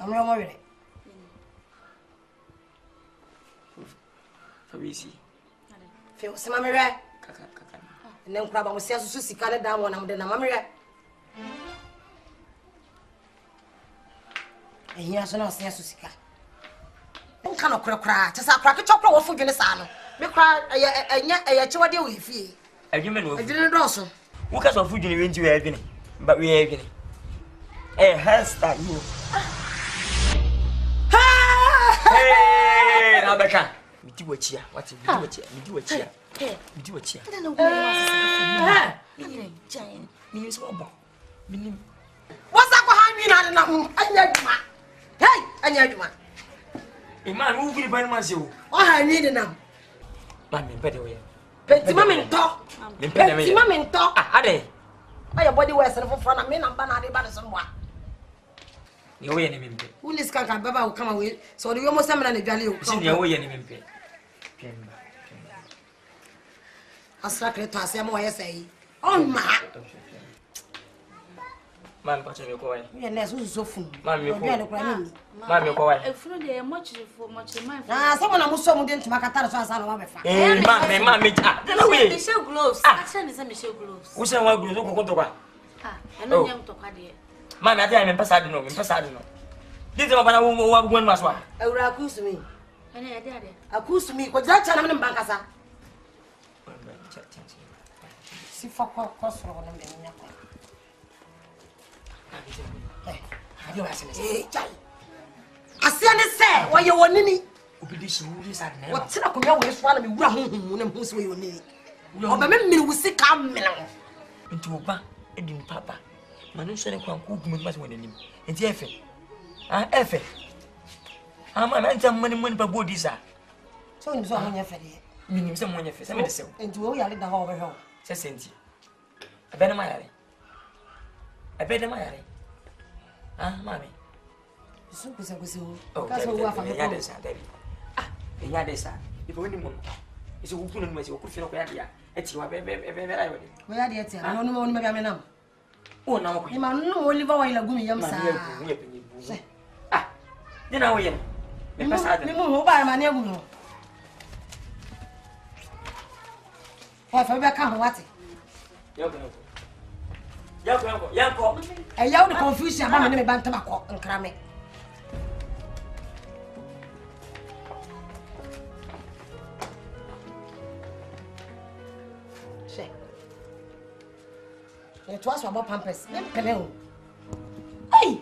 I'm not worried. Fabisi. Feel some mamma. And then crab was just to see Canada down one of the mamma. And he has no sense to see. Don't cannot cry, just a crack a chocolate or for Genesano. Me cry a chewadi with you. I didn't also. What kind of food you went to have but we have a hairstyle. Hey, Abaka. We do a cheer. What you do a cheer. We do a cheer. I don't know why. Giant. Means what? What's that behind me? I know. Hey, I know. A man who will buy myself. I need now. Mammy, better way. Petty talk. Petty talk. Ah, they. My body was for front of me and banana by someone. Your enemy. Who is Kanka Baba will come away, so you almost summon a value. See your way enemy. A sacred to say more essay. Oh, my. Man, what's your boy? Yes, who's so full. Mammy, Mammy, if you know much for much of my someone I was so moved into Macatara, so I don't have a mammy. Michelle gloves. Action is a Michelle gloves. Who's a one who go to one? I know young to Cadia. Mammy, I am in Pasadena. This is what I want one was one. I will accuse me. And I did. Accuse me, because that's an in Bancasa. See for cost for one of them. You I see and say, why you want any? What's up with your swallow me? Who's where you need? Oh, but me will see come into a bank, and in Papa. Manus and cook me much winning him. And Effie. Ah, Effie. I'm a man, some money by bodies. So him so on your face. Meaning someone your face. I'm in the cell. And to all your little over home. Says Cynthia. I bet my alley. I bet my alley. Ah, mammy. So, because we are from the other side. Ah, the other side. If only one. It's a woman who could feel like it's your baby. Where are the I don't know only my name. Oh, no, you might know only by a gummy yam. Ah, then I will. Remember by my name. If I come, what? Yanko. A young confusion about me bantam and cramming. It was about Pampers. Hey!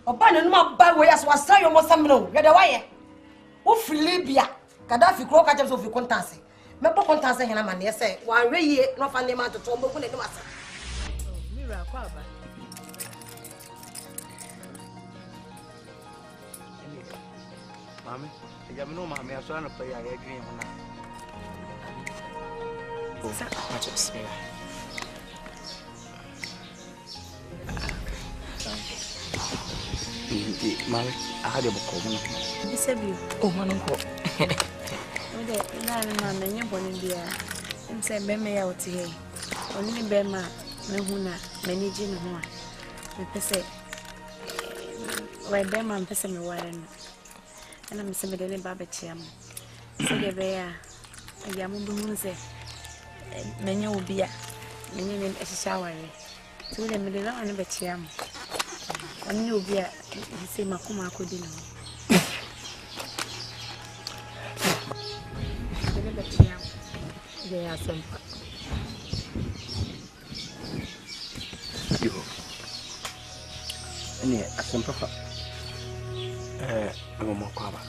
Abandon my bad way as was saying almost some no. Get away. Who free Libya? Gaddafi croak at us of your contact. Member contact and a man, yes, say, while we not find them out to Tombo when it was. Mammy, I have no mammy. I saw no play. I dream on that. Mammy, I had a book. It's a view. Oh, man, Mamma, you're born in the air. And say, Bemmy out here. Only Bema, Mehuna, many gin and one. The say, where Bema and Pessamy were. And I'm some little babachiam. So the bear, a yamubuze, many will be a many in a shower. To the middle of the chiam. And you'll be a say Makuma could dinner. They are some. You. And yet, a simple. No more cover.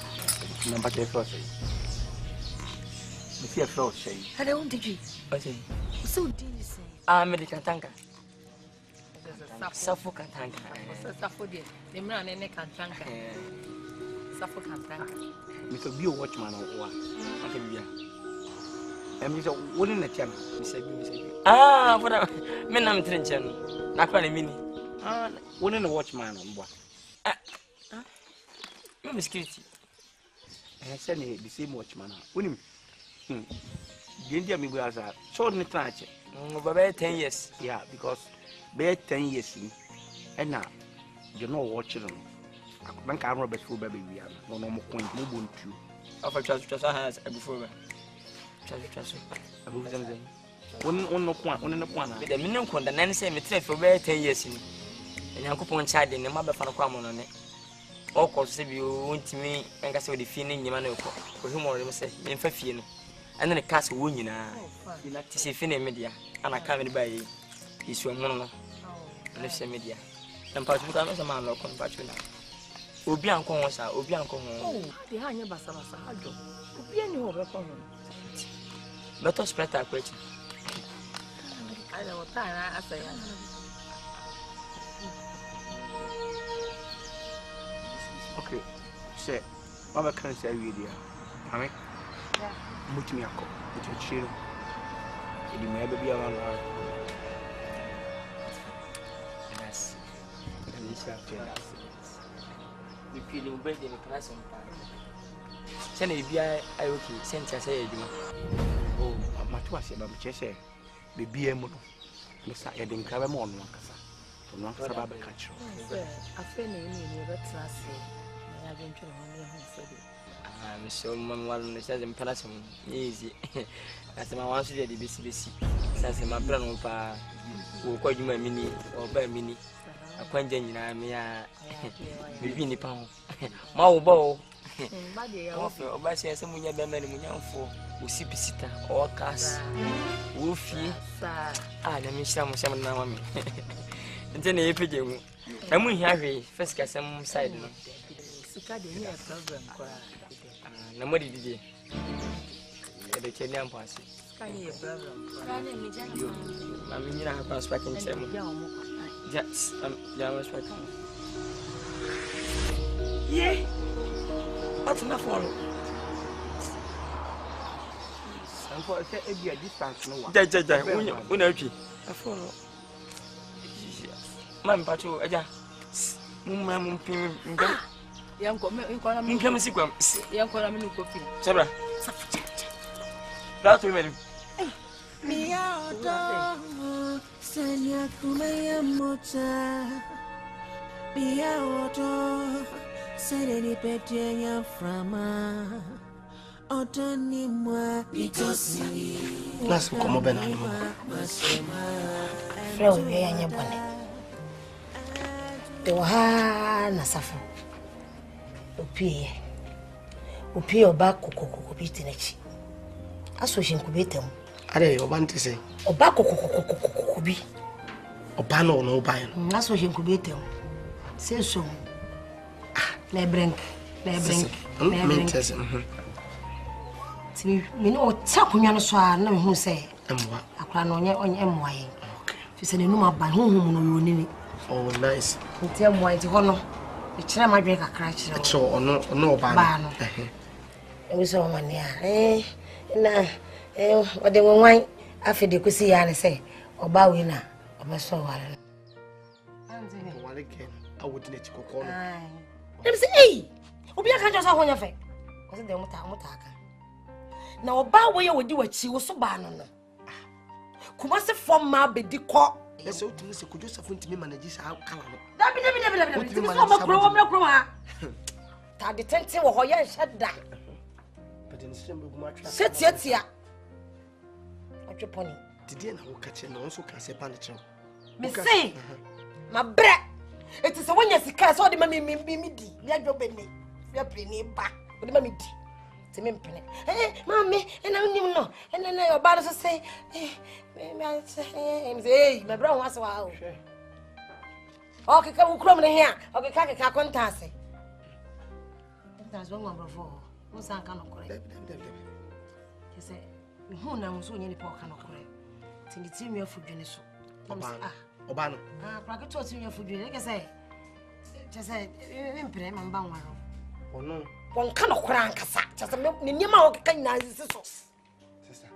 Number 10 first. You see a float say. Hello, did you? So did you say? American tanker. Suffolk and tanker. Suffolk, the man and neck and tanker. Suffolk and tanker. Mr. Bill Watchman or what? I can be. And Mr. Wooden the channel. Ah, what a men I'm trenching. Not quite a mini. Ah, wooden the watchman on what? Miss Kitty. I said the same watchman. Wouldn't him? India me was a short in the tranche. About 10 years. Yeah, because bear 10 years and now you're not watching them. Ben can Robert for baby we are no more point no buntu. Of just has before. Just Abu them. One no point, one in the point. the minimum con the nanny say me 3 for 10 years in. And Uncle Pon child in the mother for a common on it. All course you want me and I saw the feeling you man for whom or say in Fafino. And then the castle wound you like to see Finny media and I can't buy his one and the media. And part of a man local patron. Obianco was our Obianco. Oh, the hanya basabasa. Obiani over common. Let us spread our question. I know what time I say. Okay, say, Baba can't say video. I mean, put me a cup, put your chill. You may be around. Yes. We feeling bad in the class on part. Send a BI okay, sent us a Oh, my two I said, Baba Chesse, the BM, Mr. Edin Caramon, from one Sababa catch. I feel in your class. I didn't try to I'm so one says in Palace easy. As my one said, the BCBC says my brother will call you my mini or by mini. A quentin in Amia, maybe in the pound. Mau bow. Or by saying someone you have many for who see Pisita or Cass. Wolfie, let me show some now. And then a pigeon. And we have a first cast some side. Nobody did the Kenyan passage. I mean, you have a speaking to yes, I was speaking. Yeah, what's enough for And for a distance, no one. I follow. Mam Pato, Aja, Mum young come sequence, young Coramino copy. Sabra, that's women. Mia Sanya Kumaya Mota Mia Oto Sedeni Petia Frama Otoni Mwa Pitosi. Let's come over now. Flow, we are your bonnet. The Wahana Safo. Upie oba kokoko bitinechi. Aso shinkubete mu. Ade oba nti se. Oba kokoko bi. Oba no no oba no. Aso shinkubete mu. Seso. Na brink. Mentese. Ti me no takunwa no so a na me hu se. Emwa. Akra no onye emwa yen. Fi se ne numa ban honhom no yonini. Oh nice. Nti emwa nti hono. Ichira madwe kakra chira. So ono oba no. We so mani a. Na ode nwan afede kusi ya ne se oba we na obeso wale. Wale ken awodi na chikoko no. Dem se eh obi aka jo so honya fe. O se de muta aka. Na oba we ye wodi wachi wo so ba no no. Kuma se form ma bedi ko. Yes, o timi se ko Joseph ntimi manage sa kala no. Dabi. Timi so makro ha. Ta de tente wo ho ye nhada. But in system go match. Setia. Atweponi. Didi na wo kache no so ka se pan che. Me say. Ma bre. Eti se wonya sika so de ma mi di. Ya dwobeni. Ya preni ba. O de ma mi di. Ti me mpene. Mama, and I nim no. And then your body say, my brother was wow. Okay, come crum here. Okay, kaka contase. That's one number 4. Who's an canoe correct? He said, who now was only poor canoe correct. Till the team your food in so. Obano. Praga told you food, like I say. Just said, impre man bang. Oh no. One cannot crank a sack, just a milk, Nima can nice sauce. Sister,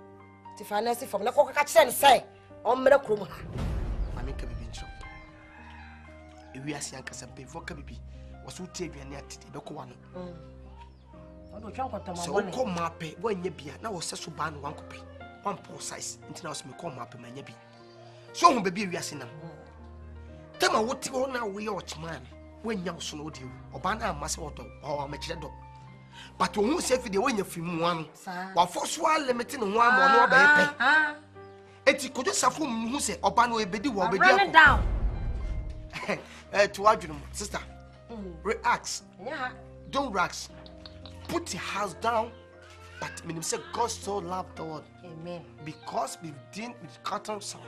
to finance it from the coca and say, on Merakuma. I make a baby shop. If we are seeing Casabe for Kabi, was who take you near Tiboko. So call Mappe when you be now was such a band 1 copy, 1 poor size, until I was me call Mappe my nebi. So, baby, we are seeing them. Tell me what you now we watch man. when young son do or banner master or material dog. But who say if they win your film one, while for swall limiting one more by it could just have who say Obano a bedi will be down. To argue, sister, reacts, don't rax, put your house down. But when say God so loved the world, amen. Because we didn't with cotton sound,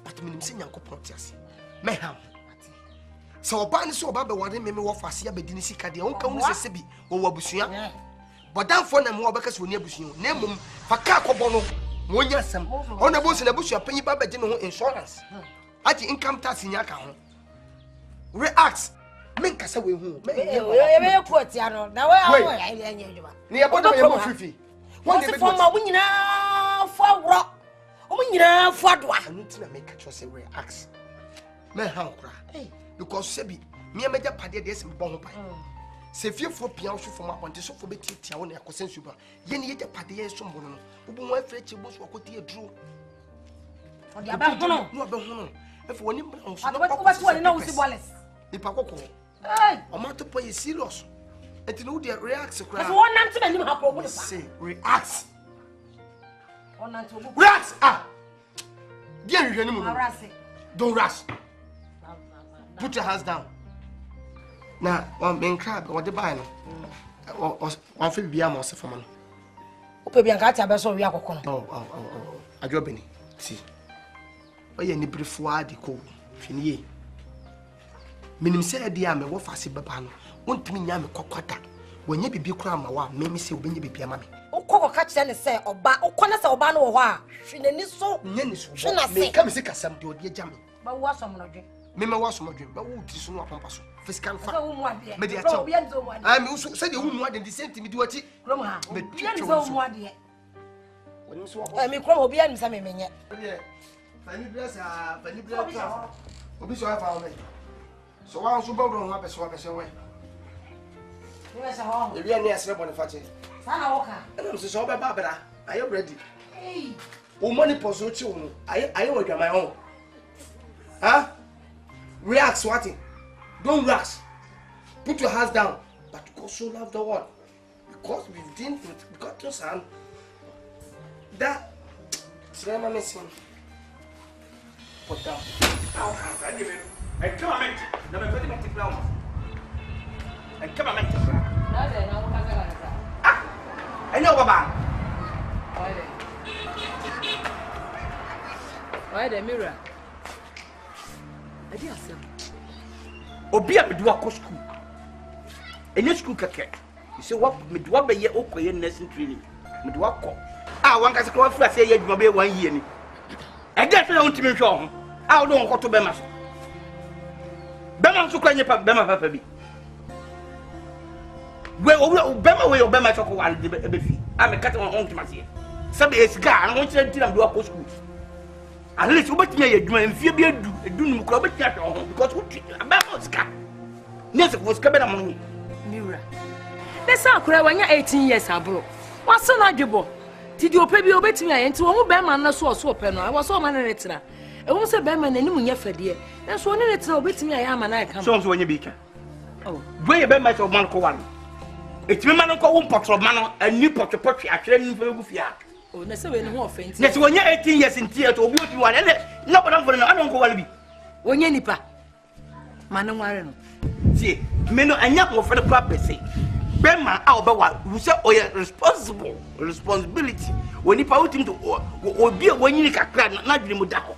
but when say Yanko Pontias, mayhem. So Obani so Baba wanted me more for Sia Bedinisi Kadi, Uncle Sebi, or Wabusia. But down for them more because we never see you. Name them Fakako Bono, Monyasam, on a bush in a bush, penny Baba General Insurance. At the income tax in your account. Reacts. Make us away who? Now, near bottom Fifi. One day for my winner for rock. Oh, for what? I need to make a choice and reacts. Man, how cry? Because Sebi, me a major party, there's some bomb pie. Say, few for piano from my point, so for me, Tiawan, a consensual. Yen yet a party is someone who won't fetch a bush or could be a drew. On the about no, if one knows Wallace. The Paco. I'm not to pay serious. And to know the reacts a crowd. One answer, say, reacts. Reacts, ah! Dear, don't rush. Put your hands down. Now, one main crab, what the buy no? One feel beyond most of man. Open your cat, I saw Yakon. Oh, I drop any. See. Oh, you need brief word, the cold. Finier. Minim say dia me wo fase baba no wontumi nya me kokota wonye bibi kura ma wa me say obenye bibi ama me ukoko ka kire ne say oba ukona say oba no wo ho a hwenani so nyani so me ka me se kasam de odi agya me ba wo asom no dwe me me wo asom dwe ba wo ti so no apampa so physical fa me de acho ah me so say de wo mu ade de senti me di wati krom ha me twetwe wo mu ade woni so wo me krom obi an sa me menye fani bless obi so afa o me. So I was about to have a swap as away. Yes, I want. If you are near Bonifati, I'm so Barbara. I am ready. Hey, money pursuit you. I work on my own. Huh? React, swatting. Don't rush. Put your hands down. But God so love the world. Because we didn't got to son. That Srema missing. Put down. And come on, never very much brown. And come on, I know Baba. Why the mirror? I dear sir. Obia me do a school. Any school kake. You say what me do be ye okoye nursing training. Me do akọ. Ah, one ka se ko fra say ye dwuma be 1 year ni. E get say won timi hwe ho. Ah, do won ko to be ma so. Bema so kwanye pa bema papa bi we bema we bema so ko wan de be fi am kata on timase sabe esika an won kire ntiram do akọ school at least obetime ye adwuma mfie bi edu num kro obetime ahwe ho because bema sika nese ko sika be na mo ni miura desa akura wanya 18 years abro waso na dwebo ti di opa bi obetime aye nti wo mu bema na so ope no waso ma na retira ewu se bema na nimu nya fadie enso one retira obetime aye ama na aka so so wanya bika oh we ye bema so man ko wan etime man ko wo potro man ani potropotwe atwere ni fa egu fia oh na se we ni ho offense na se wanya 18 years ntia to obi obi wan na bodam for na adon ko wan bi wanya nipa man nware no tie me no anya ko fa kwa pese bema a obewa you say o ye responsibility when nipa utim to obi wanyini kakra na dwene mu da ho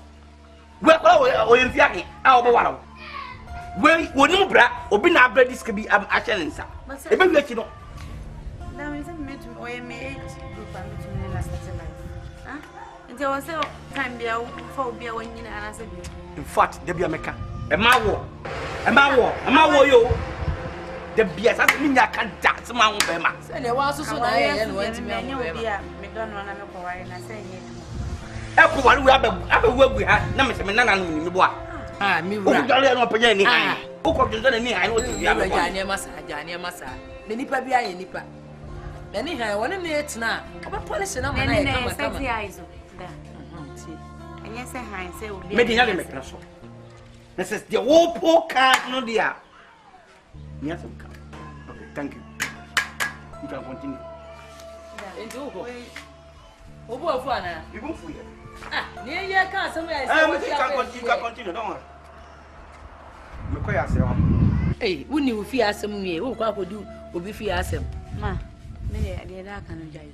we kwa o ye mfia ke a obewa we woni mu bra obi na abra disk bi am achenensa e be wiachi no na me say me to o ye me group am to me last life ah nti o say time bia for obi a wanyini anase bi in fact de bia meka e ma wo yo the bias as me nya kan dat ma wo be ma se ne wa so na ye no wanti me wo be ma me don no na me ko ware na se nye e ko ware we abawu ha na me se me nana no ni bo ah mi wura o dole no panya ni han o ko dole na ni han o ti bia me jane masa ne nipa bia ye nipa na ni han wona me etina o be polish na ma na ye kama kama se aizo da ti anya se han se obi me di nya le me kra so na se the wo po card no dia Yes, okay. Thank you. You can continue. Into Obu of one. You go for it. Near your car somewhere. You can continue, don't worry. Hey, wouldn't you fear some me? Who could do will be fear some? Ma, me the Akan Jai.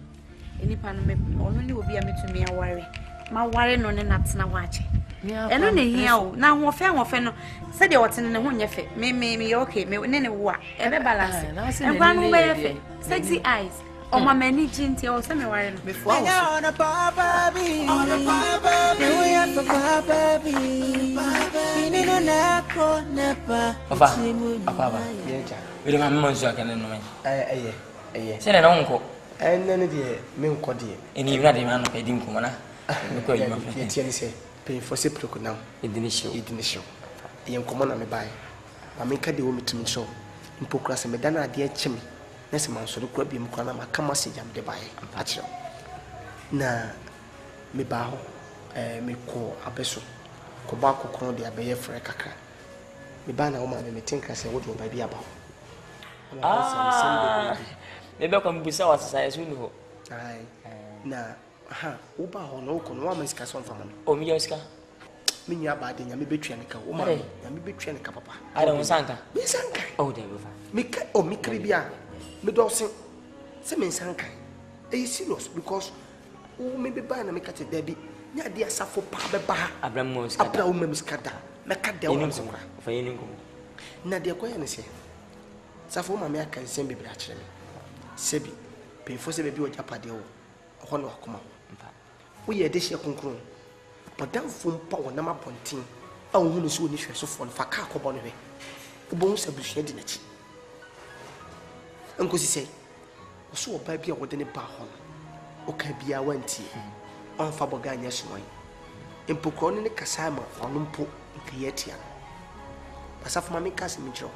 Any pan only will be a me to me a worry. My worry no nuts na watch. And only here now more fair or feno said you what's in the one you fit. Me okay, me nene wa, ever balance. And one way sexy eyes. Oh, my many chinty or semi worry before. On a papa bee, on a papa bee, we have a papa bee. In a napa, napa. Papa, we don't have months I can know. Send an uncle. And then the MEENKO dear. And you're not a man of a dincomana. Because you say, pay for sepulchre now. It didn't show. The young common on a buy. I make a deal to me so. In Pocras and Medana, dear Chimney. Next month, so the crab him come and come message and the buy. Patcho. Na me bow, me call a besso. Cobacco crown the abbey for a caca. Me ban a woman and me think I say what will be about. Maybe I can be so as I assume. Aye. Na, Uba or no con woman's casson for me. Oh, Mioska. Mean your body, and me betray a woman, and me betray a papa. I don't sanka. Me sanka. Oh, there was. Me oh, me cribia. Me dawson. Say me sanka. Are serious? Because oh, maybe buy and make a debby. Nya dear Safo Paba, Abramos, Abra Miss Cada, Macadam for any. Na dear Quayne say. Safo Mamma can send me actually. Sebi, pay for Sebi or Japadio, one or come out. We are this year conclude. But that from power number pointing. Oh, who is soon issues of one for Caco Bonnery. The bones have been shed in it. Uncle say, so a baby within a bar home. Okay, be a went tea. On Fabogania's wine. In Poconi Casama or Lumpo in Cayetian. Asaf Mammy Casimiro.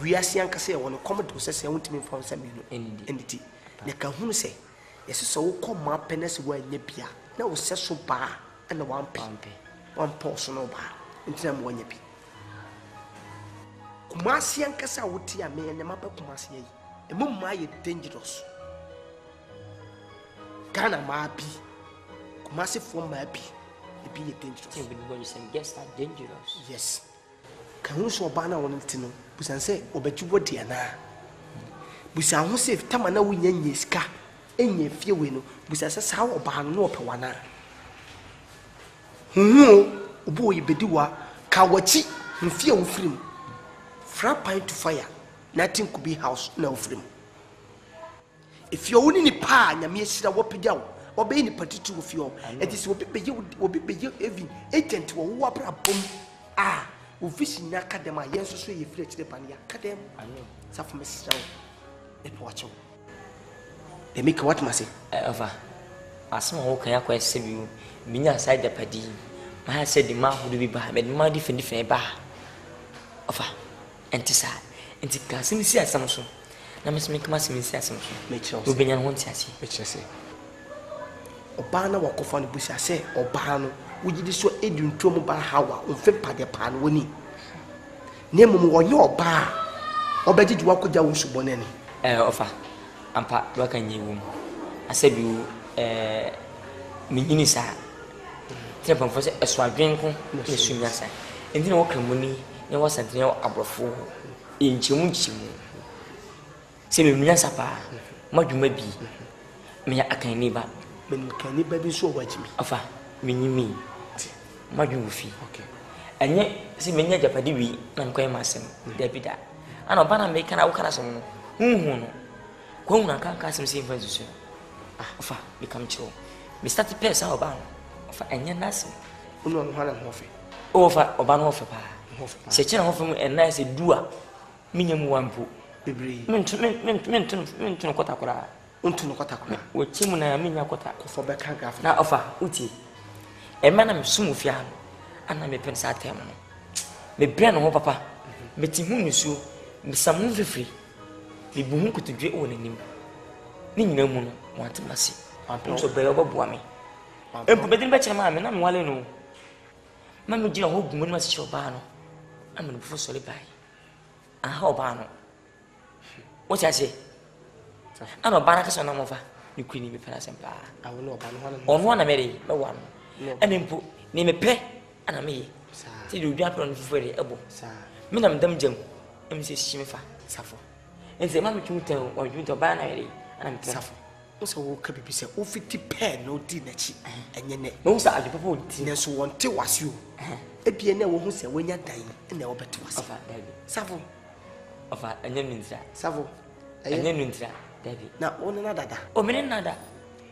We are seeing Cassay on a common to say, I want to me from some entity. Necahun say, yes, so called my penis where Nepia. Now, so bar and a 1 pound, 1 portion of bar, in time one yappy. Kumasi and Cassa would tear me and the map of Kumasi. A mumma dangerous. Ghana ma be Kumasi for my be dangerous. When you say guests are dangerous. Yes. Can you so banner on it to know? Busan say, Obetu what dear na. Busan who say, Tamana win ye ska, and ye fear winnow, Busan says how ban no pewana. Boy bedua, Kawachi, and fear of film. Frappine to fire, nothing could be house, no film. If you're only in pa, and me sit a whooping or be any particular of you, it is what be you even agent or whopper boom. Ah. Ufishing academa, yes, so you fetch the pania, academ. I know. Suffer Mr. Watch. They make what must say. Over. As soon as I can see you, Mina side the paddy. I said the man would be bad, but my different bar. Over. And to say, and to Cassim see as Samson. Now must make my sim say Samson. Make sure you be on one chassis. Which I say. Obana walk off on the bush, I say, Obano. We did so Edwin Tomo Bar Hawa, on Fippa de Pan winning. Name on your bar. Or better to walk with Jawus Bonani. Offer. And part work in your room. I said you, Minisa. Temple for a swagrinko, Miss Yasa. And then walk money, there was something above in Chimunchi. Say me Miasapa, what you may be. Me I can never. Men can never be so watch me. Offer, me. Majufi. Okay. And yet, see many Japadi, and quite myself, Debida. And a banner make an outcast. Who can't cast him same for you. Ah, become true. We started pairs our bound. And yet, nothing. No one and Hoffy. Over or ban off a pa. Such an offer and nice a doer. Minimum 1 book. Menton Cotakura. Unto Cotakura. With Timona Minakota for Beccagraph. Now offer, Uti. A man am soon with Yan, and I may pen Satem. Me brain on papa, meeting whom you saw, me some movie free. Me boom could do all in him. Ning no moon, want to mercy. I'm so bear over Boami. And forbidden better, mamma, and I'm well no. Mamma, you hope moon must show Bano. I'm in full solid by. aha obano what I say ano bana ka so na mofa ni kwini me pena sempa awo no obano ono na mere me wa no enempo ni me pe ana me ti do dwa pro no fufere ebo me na mdam jam em se shimefa safo ense ma me twuntan o twuntan ba na mere ana me safo so wo ka bibi se o fiti pen no di na chi enye ne no sa ade papa odi ne so wonte wasio ebie ne wo hu se wanya dan ne wo bete wasio afa dabi safo afa enye mintra safo enye mintra dabi na wona na dada o mene nada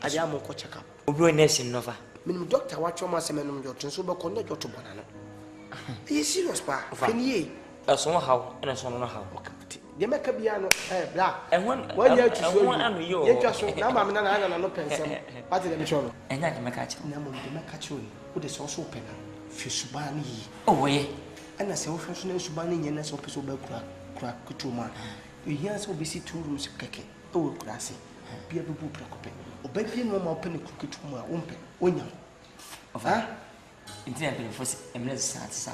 ade am ko check up obi nurse no fa minimum doctor wa choma se menum jo tun so be ko ne jo to bona no e serious pa fenie so how na so no how de meka bia no bra ehon wanya tu so anu yo ye twa so na ma me na no pensem pati de me shono enya de meka chi na mo de meka chi o de so so pena fi subani yi oh we ana se wo fi so na subani nye na so pe so ba kura kutuma ehia so be si 2 rooms keke o kura se bia be bu prekope o ba bia no ma open kutuma o mpe onya ofa intina pe fosi emle sa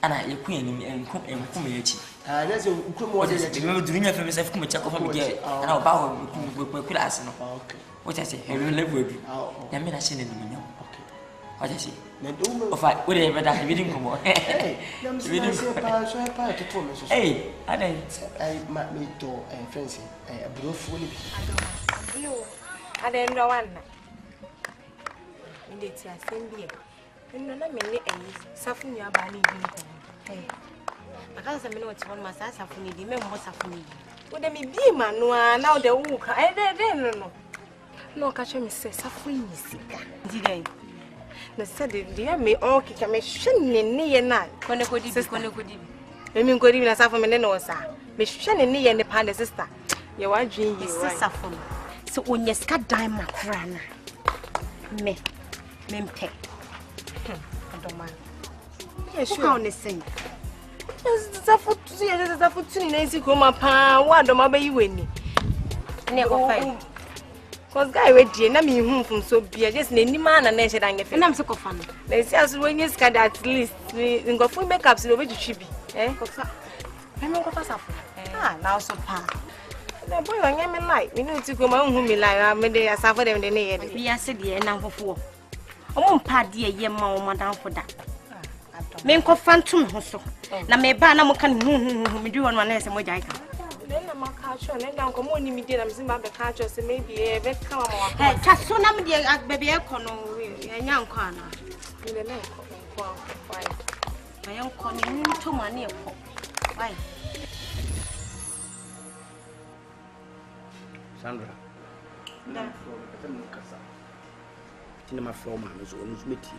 ana yeku enim enkum yechi na se nkum wo de yechi me durunya fe me se fukum cha ko fa me de ana o ba wo class no okay what I say he level bi ya me na shine ni munya okay what I say na do me ofa we de be da bi din komo na me se pa so pa to to me so eh ana ma me to friends aburofu ni bi yo ada ndo wanna inde ti asembi nno na me ne ayi safu ni aba ni din ko aka sa me no ti won ma sa safu ni di me mo safu ni di wo de me bi ma no a na wo de wu ka de no ka che me se safu ni sika di den na se de me o ki ka me hwe ne ye na kone ko di me ko di na safu me ne no sa me hwe ne ye ne pa ne sister ye wa dwen yi wa safu so onye ska dan makra na me mpe man. Yes, sure. How ne sing? Zafutu ni nzi ko ma pa wa do ma ba yi weni. Ne ko fa. Cause guy we die na me hu fun so bia just na ni ma na she dan gefe. Na me se ko fa no. Na si aso we nyes ka at least ngofo makeup si obetwitwi bi. Ko fa. Me ko fa safu. Na so pa. Na boy wa nyame like. Me no ti ko ma hu mi like me de asafu dem de ne ye de. Bi ase de na nkofo. Omo mpa de ye ma o madam foda. Me nko fantum ho so. Na me ba na mo kan me di won na se mo jai ka. Na ma ka cho na nda nko mo ni mi de na me se ma be ka cho se maybe e be ka ma wa. Ka so na me de bebe e ko no nya nko ana. Me le ko why. Ma yan ko ni nto ma na e ko. Why? Sandra. Da. Tina ma from ma so onu smeti.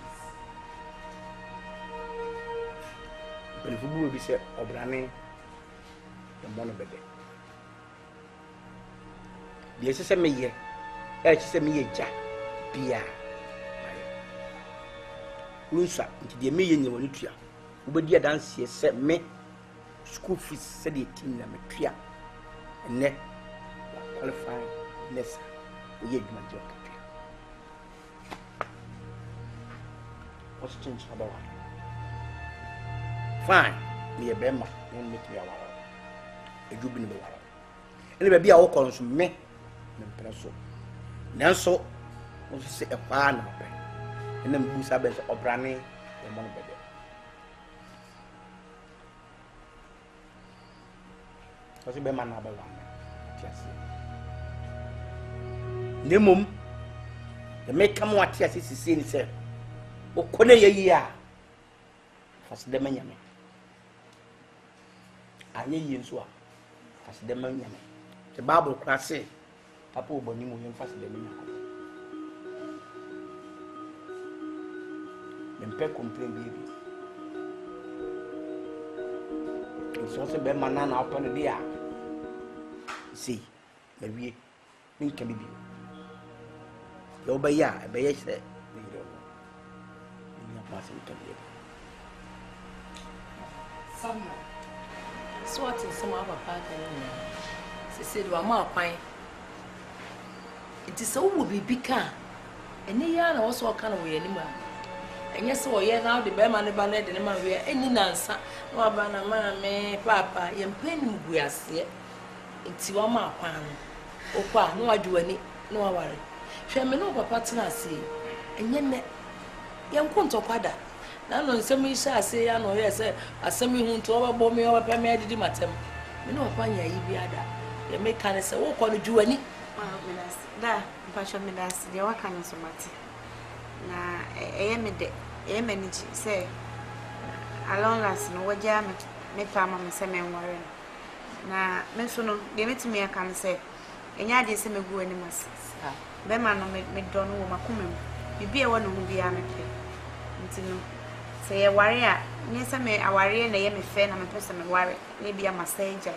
Bele fubu bi se obrane e mono bebe. Bi se meye. E se meye ja bia. Unsa nti de meye nye woni tua. Ubedi adanse se me school fees se de tin na me tua. Enne qualify nessa. Oye djuma jo. What's changed about it? Fine. Me a bema, don't make me a wall. A jubin the wall. And it may be our columns me, Nempresso. Nanso was say a fan, and then Busa Benz or Branny, the money better. What's a bema number one? Yes. Nemum, the make come what yes is saying, sir. O kone ye ya faside manyame anye yi nso a faside manyame the bible class papa oboni mo yem faside manyame mempe complain baby so se be manana na open dia see me wie minka bibi yo ba ya be ye se So what is some other part? She said, "Well, my pine. It is so will be bigger. And the yarn also kind of way anymore. And yes, oh, yeah, now the bear man, the ballet, and my way, any answer, no about a man, papa, and penny we are here. It's your ma pan. Oh, pa, no, I do any, no worry. Shall me know what partner see, and yet, young Conto Quada. Now, no, some me shall say, I know, yes, I send me home to overbomb me over Pammy, I did him at them. You know, upon your Ibiada. You make kind of say, oh, call you any. Da, but me that's the work on so much. Na, manage say, along last no what jam me farmer me say me worry. Na, me so no, they meet me I can say, and ya de say me go any mas. Bema no me don't know my comment. You be a one who be a me pay. Say a warrior, near some me a warrior and a me fan and a person me worry, maybe a massager.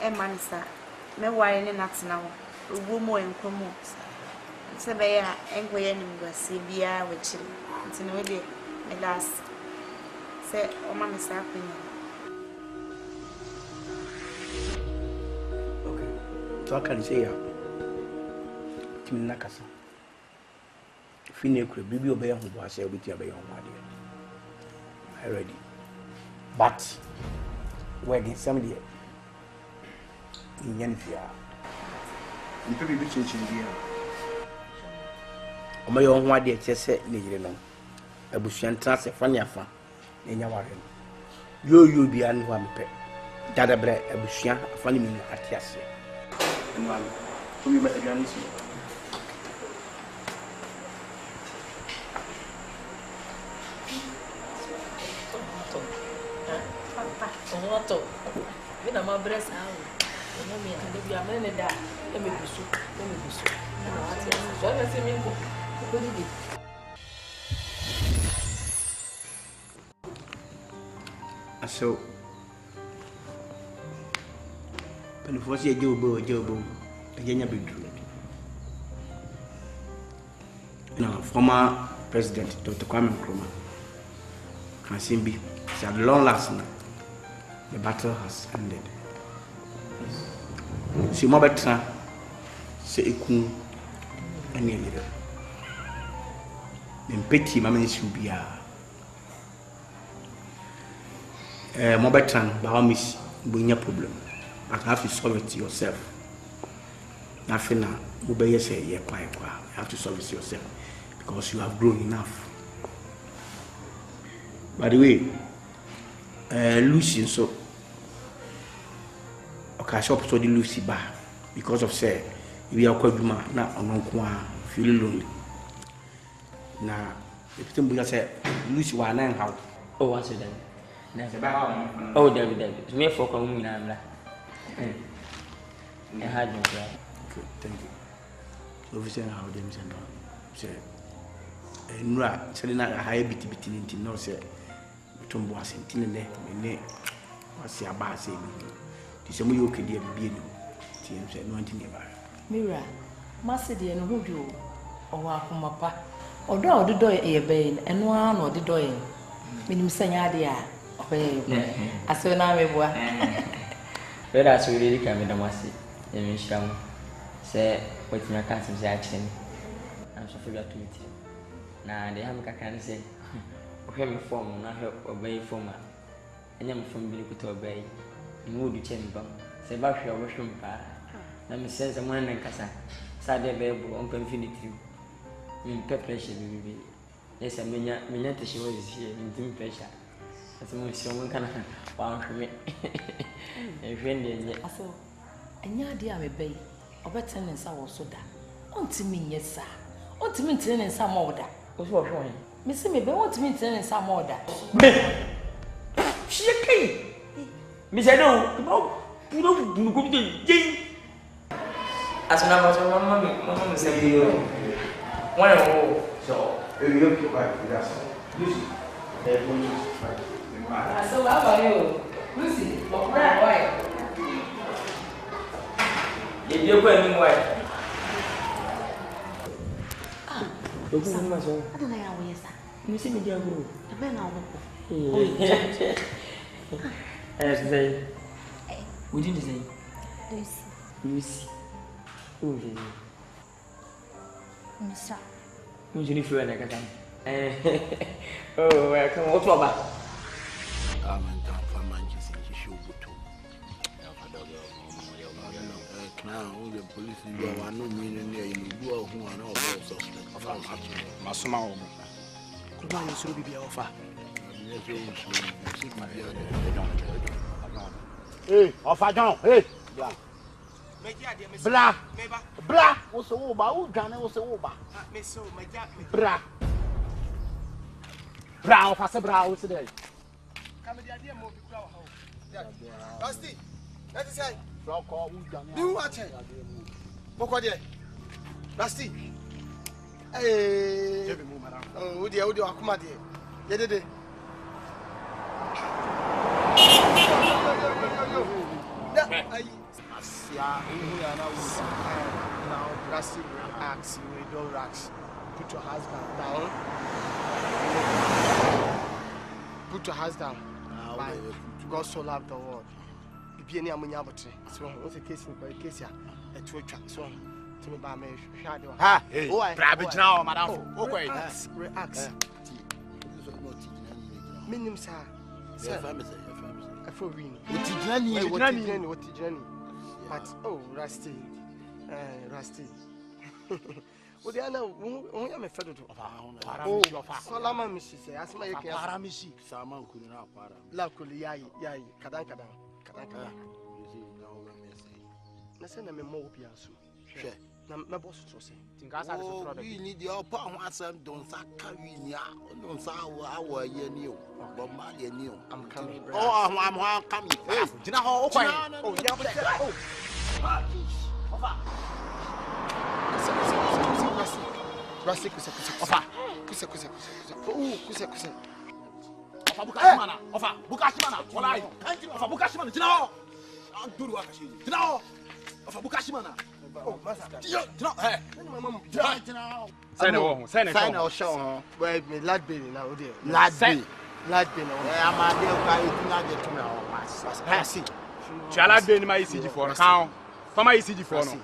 A man, sir, me worry in nuts now. Ugumo and Kumu. Sabaya, angry and Sibia, which it's in a way, my last. Say, oh, mamma, happening. Okay. So, I can say, Nakasa. Fine could be obeying who was there with your baby on my dear. I ready. But, wedding somebody in Yenfia. You could be changing here. On my own, why did you say, Nigerian? A bushian trans a funny affair in your warren. You be an one pet. Dada bread, a bushian, a funny mean at yes. And one, who you met again. Papa, when I'm a breast out. Me and the young man that let me be so. So I say me go. So when the first year Jobo, Kenya Bidru. Now, former President Dr. Kwame Nkrumah can simply say at long last the battle has ended. Si mo betra se ekun ene yire mpeti mama nsi bia mo betra ba miss bonya problem but have to solve it yourself na fina mo be yes ye kwa you have to solve it yourself because you have grown enough. By the way, Lucy so okay, shop so the Lucy bar because of say we are quite na ononko feel lonely. Na if you say Lucy wa na how. Oh, once then. Oh, David. Me for come in am la. I had no plan. Okay, thank you. So we say how them say nura selina high biti ninti no say tumbo asentine ne wasi aba say mi ti se mo yo kede bibie no ti em say no anti ne ba Mira mase de no hodo o wa akoma pa odo odo e be eno a no odo e minim sanya de a obe aso na meboa Whether so really can be the massy, and we shall say what my cousin say actually. I'm so forgot to meet you. Now, the hammer can say, okay, me form, not help obey former. And I'm from Billy to obey. You would change bomb. Say, back your washroom pa. Let me say, someone in Casa. Saturday, baby, on infinity. In preparation, baby. Yes, I mean, she was here in pressure. As someone can bound for me. A friend, so, and your dear baby, or better than sour soda. On to me, yes, sir. On to me, in some order. What's wrong? Miss me, but want to meet in some order. She came. Miss, I know, you know, go to Jane. As an hour, Mamma say, one so you look like that's Lucy. So, how about you, Lucy? Why? You're going away. I don't know how we are. You see me, dear girl. The men are as they we didn't say Lucy. Who is it? Miss. Who's your friend? I can Oh, welcome. What's up, man? I'm in town for Manchester. You should go to. Now, the police are no meaning there. You go who are not suspect. Masuma. Come on, you should be offer. Hey, offer down. Hey, blah, blah. What's the over? Who can what's the over? Blah, blah. Offer blah. What's the Rusty, let us say. Do you watch it? What are Rusty? Hey, oh, dear, come dear. Yeah, did now, Rusty relax, you don't relax. Put your hands down. Put your hands down. God so loved the world. Be any ammonia, but so what's the case in the case here? A twitch so to me by me. Ha! Oh, private now, madam. Okay, react. Minim, sir. Sir, I feel win. What journey? But oh, Rusty. Rusty. What the other one am a feather to? Oh, Solomon, Mrs. As my Paramisi, Saman could not para. Luckily, yai, Kadan. Listen, I'm a more piasso. My boss was saying, we need your palm. Don't carry me out. Don't say our year new. But my dear new, I'm coming. Oh, I'm coming. Hey, do you know how? Oh, yeah, Rusty, kusa. Oh, kusa. Bukashimana. Wala. Bukashimana. Do you know? Do you know? Bukashimana. Oh, Sign our show. Where me lad baby now, dear. Lad baby. I'm a dear guy. Not to know. See. Shall I be in my ECG for now? For my ECG for no.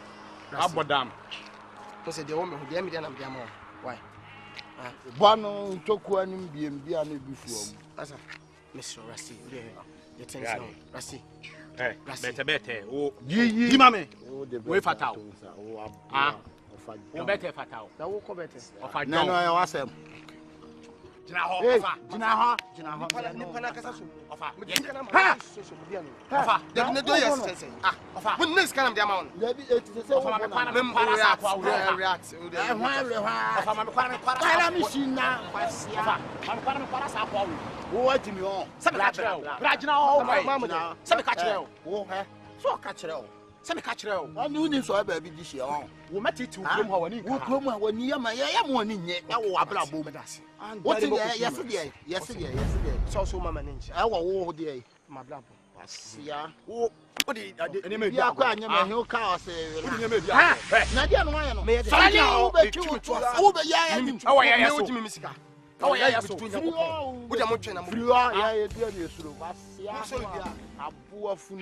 Abodam. Because the woman who gave me the name. Why? One took one in BMB before. Mr. Rusty, the things now. Rusty. Better. Oh, ye, mammy. We fatal. Ah, better fatal. Now, what better? Of I know I was him. Jinaha. Semi catch it. I knew this so baby this year. We met it to come when you am one in yet. What is yesterday? So, Mamma Ninja. I will day. My blood. Yeah. What did you are crying? You can't say, Nadia, Oh, yeah, so with a motion and you are a dear, you should have a poor fool.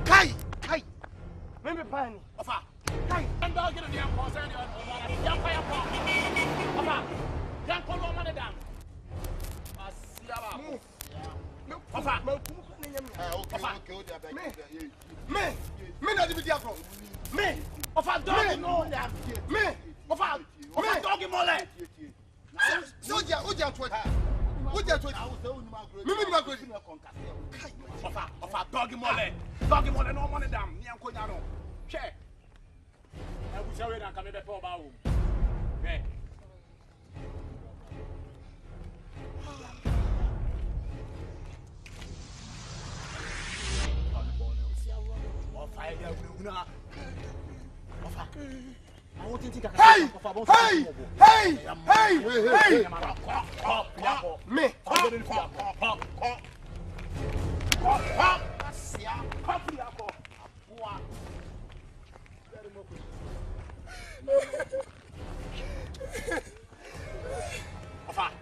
Kai! Remember, Pani? Kai! And I'll get a damn concern. Young fire pop. Young Polo Money down. Me, not even from me. Of a dog, no, me. Of a doggy mole. So, what you of a doggy mole, no money down. Nianco, check. I wish I would come in the poor bow. Hey! Me! Afa,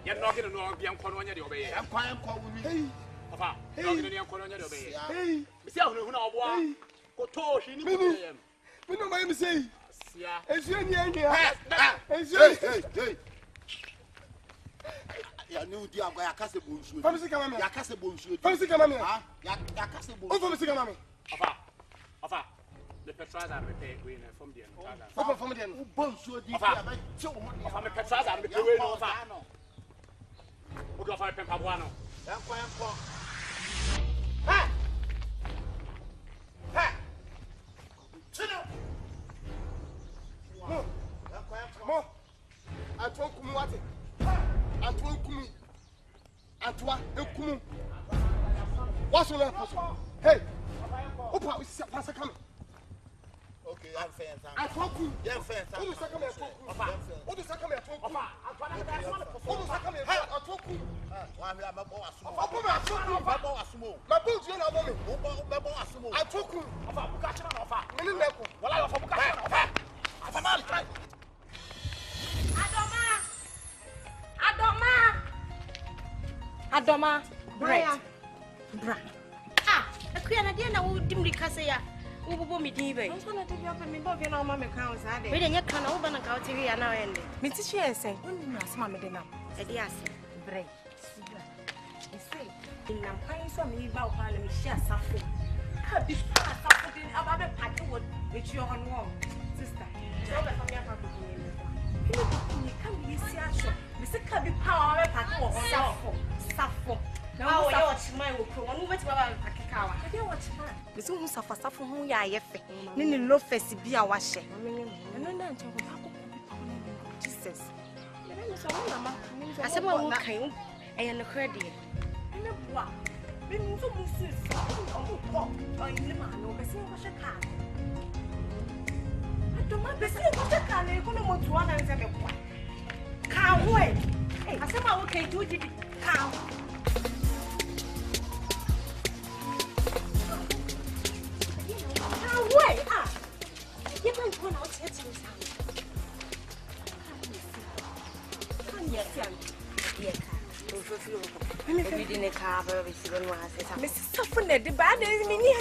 you're not going to know if you're going to obey. I'm quiet. Afa, you're not going to obey. Hey, see how you know what? Go to him. We know my MC. Yeah. Is you here? Hey. Ya ni udi agba ya kase bonsu. Famisi kama me. Ya kase bonsu. Famisi kama me. Ah, ya kase bonsu. O famisi kama me. Afa. The petrol are repair we na from there. Afa from there. O bonsu di ya ba che o mo. Afa me petrol are repair we no afa. O do afa pempa boa no. Yanko. Ha. Chino. Mo. Yanko. Mo. Atokum wate. Atwa ekumu. What's your name? Hey. Opa, we see pass come. Okay, I'm fair. Atwaku. Yeah, fair. Who do sakame atwaku? Opa. Who do sakame atwaku? Opa. Atwa na da so. Who do sakame atwaku? Wa me amabo asumo. Opa, me atwaku. Amabo asumo. Ma buju na abo me. Opa, asumo. Atwaku. Opa, buka chira na opa. Mini neko. Wala opa buka chira na opa. Opa mal try. Adoma, Bra. Ah, akuya na dia na wo dimri kase ya. Wo bobo mi din bai. Nso na tebia pe me bo bi na o ma me kan sa de. We de nya kana wo ba na ka o tiri ya na o ende. Me ti hwe esen. Oni na asema me de na. E di ase. Bra. Ese. Inam kan so me ba o pa na me hia safo. Ha bi pa safo din aba be pake wo echi ho no. Sister. So be fa me afa ko ni. Ni kan bi si aso. Me se ka bi pa o be pake wo ho no. Safo. Na wo ye o chimai wo pro. Wonu beti baba pake ka wa. E dey wo chimai. Me so hu safo hu ya yefe. Ni ni lo fesi bi a wa hye. Eno na nche ko ba ko Jesus. Me na so na ma. Asema wo kan e no kra de. Me boa. Me nso mu sis. O ni ma no be se ko hye ka. Adoma be se ko hye ka na ko no mo tuwa na nse me boa. Ka ho e. Asema wo kan ju di ka. Wait, you can't go out here to this house. Come here, Sam. Here, car. We didn't cover we see when was it. Mrs. Saffonet, the bad is me.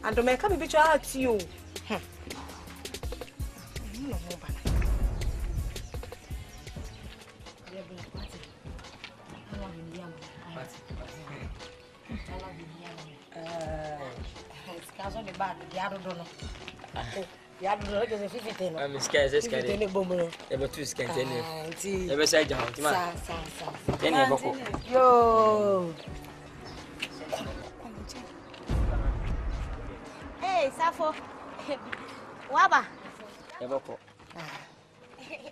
And to make a bitch out to you. Caso de bar, diabo dono. Diabo dono que se fique no. I'm scared, scared. Tem bombo. É botu scared né. Sim. É vai já,tima. Sa. Tem é boko. Yo. Hey, Safo. Waba. É boko.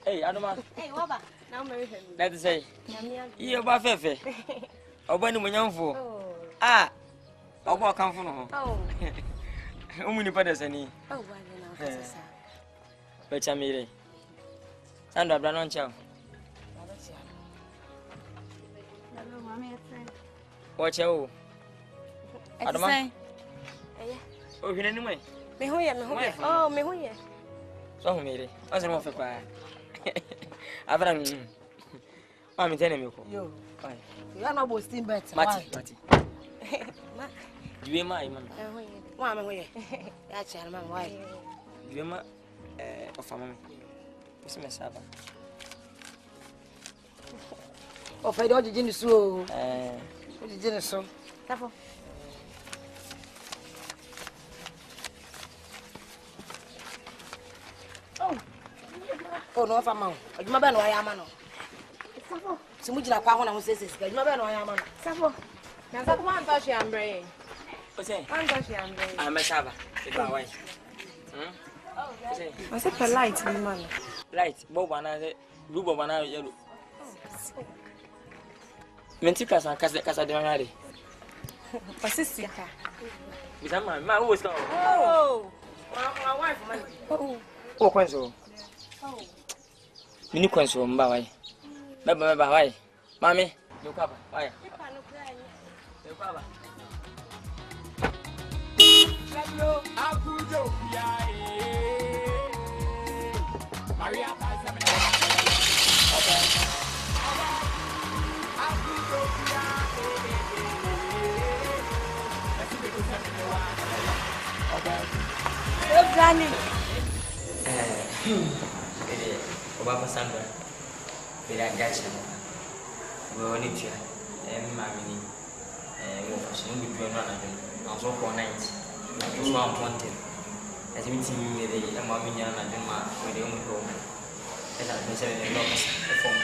Hey, Adoma. Hey, Waba. Now marry him. Let's say. Iyo ba fefe. Obani munyamfo. Ah. Obo kanfo no. Oh. Umuni pada sani. Oh, why now? Kasa. Becha mire. Sando abra non chao. Hello, mommy, friend. Watch out. Adoma. Eh. O hine ni mai. Me hoye. Oh, me hoye. So ho mire. O se mo fe kwa. Abra Mami tene me ko. Yo. Ai. You na bo steam bet. Mati. Ma. Diwe ma ai mami. Hoye. Wa me hoye. Ya chara man why? Diwe ma ofa mami. Pese me saba. O fa de o jiji ni su o. O jiji ni so. Safo. Oh no fa ma o. Aduma be no ya ma no. Safo. Simu jira kwa ho na ho sese sika. Aduma be no ya ma no. Safo. Na safo man touch your umbrella. Ose. Man touch your umbrella. Me saba. Ke ba wai. I said polite, man. Light, boba na se rubo bana yelo. Menti kasa de ngare. Pasisika. Bisa ma wo ska. Oh. My wife man. O kwenso. Oh. Mini kwenso mba wai. Baba wai. Mami, yo kaba. Wai. Yo kaba. Maria Obama Sandra, we are Gatchin. We only two, Mammy, more fashion with you and also for night. I was 120. As a meeting with the Mammy and with the only home. As I said, a lot of form.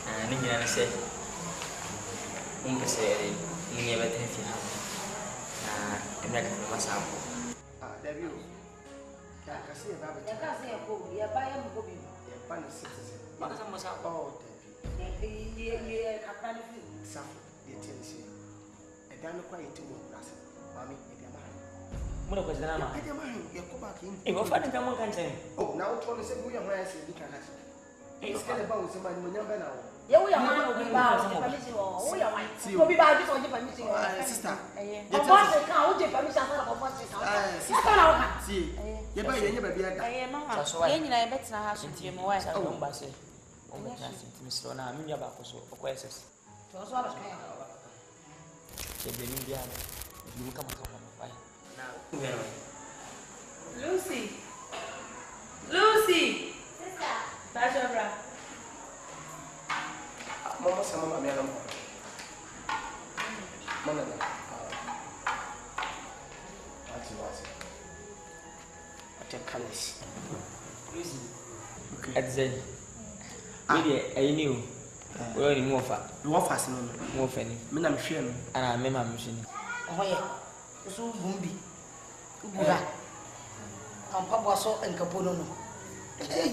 And again, I said, Uncle said, you never think you have. I'm not going to myself. Debut. I can see about it. I can see a book. You buy a book. You buy a citizen. Because I must have all Debbie. Yeah, I can't suffer. The Tennessee. I don't know quite too much. Mammy, if you're mine. What was the name? I don't mind. You go back in. If I come on, can oh, now 27 million miles in the Canada. It's kind of bounce in my number now. Yeah, we are one of the bars. We are one. You'll be back on the permission, sister. The boss account, the permission of what sister. See, you buy your baby. I am not so. I better have some tea. My wife, I don't buy it. Oh, Miss Rona, I'm your back for questions. So, what is you come now. Lucy. Lucy. Sister. That's your brother. Mama sama mama yana mu. Mana da. Ati. Ati kalis. Lucy. Okay. Adzai. Maybe I knew. We are in Mofa. Mofa sino. Mofa ni. Me na mhwe no. Ana me ma mhwe ni. Ohoye. So gumbi. Ubura. Ampa boso enkapono no. Hey,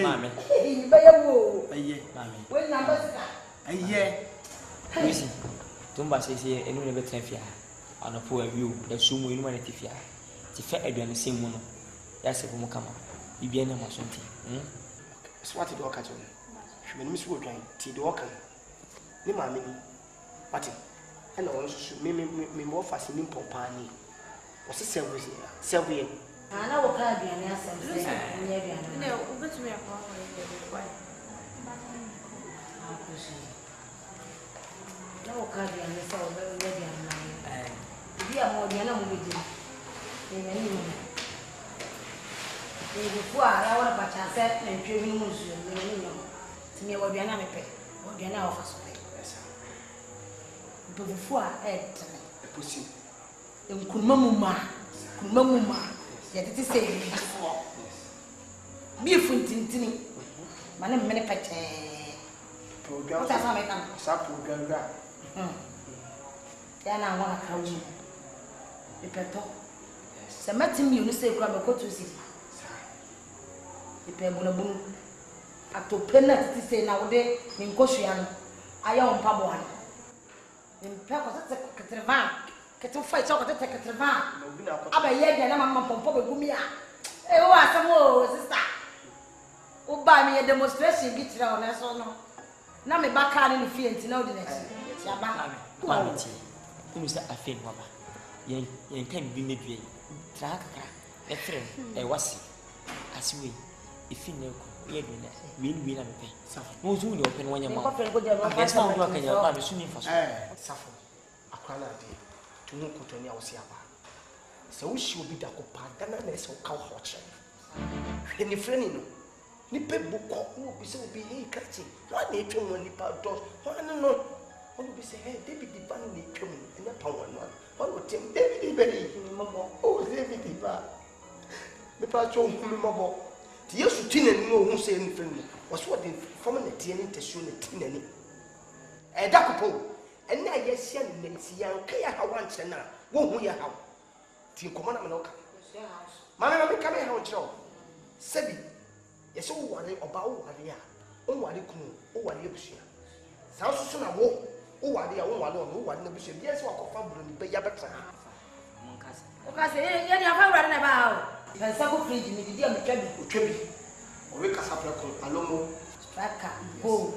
Mommy. Listen, Tumba says here, and you never tell you. On a poor view, the sumo in one tifia. The fair and the same one. That's a woman come up. You be an emotion. Swatted or catch on. She will miss wood, tea the walker. Nima mini. What? And also, me more fascinating pompani. What's the service? Serving. I know what kind of answer. No, but we are quite. No, can't be an answer. We are more than a movie. Before I want to patch a set and training museum, to me, what we are not pay. What we are now for. Before I ate a pussy. Kumamuma, yet it is saying be Tintini. My name many pet program. That's how I come. Program. Then I want to call you. The peto. So, Martin, you say, grab a coat to see. The pebble at to penalty to say nowadays in Koshian. I own Pabuan. In Pecos, that's a van. Get fight over the Tecatrava. I'm a year and I'm a pompo gumia. Eh, what some more, sister? Oh, buy me a demonstration, get around us or no. Now, me back out in the field to know the next. Quality. Who is that? I think, Mama. You can be maybe track a friend. I was as we, if you know, win and pay. Who's who open when you're not against my work and your mother swimming for suffer. A crown idea. To no Cotonia was Yaba. So she will be the Copadaness or cow hotch. And if any no, Nippe book will be so be hey catching. One nature when the power doors. One no, one will be say, hey, David the Bunny come and not one. One would take David Berry. Oh, David the Bar. The patron whom mobile. The years to tin and no who say anything was what the former tin to show the tin any. A duckle. And now, yes, young Kaya once and now, won't we have? Team Commander Manoka. Mamma, I'm coming out, Joe. Sebi, yes, oh, what about what they are. Oh, what you come, oh, what you see. South soon I walk. Oh, what they are, oh, what the bishop. Yes, what of fun will be Yabata. Okay, you have run about. And some of you need to be a tribute. Or we can have a lomo. Straka, go.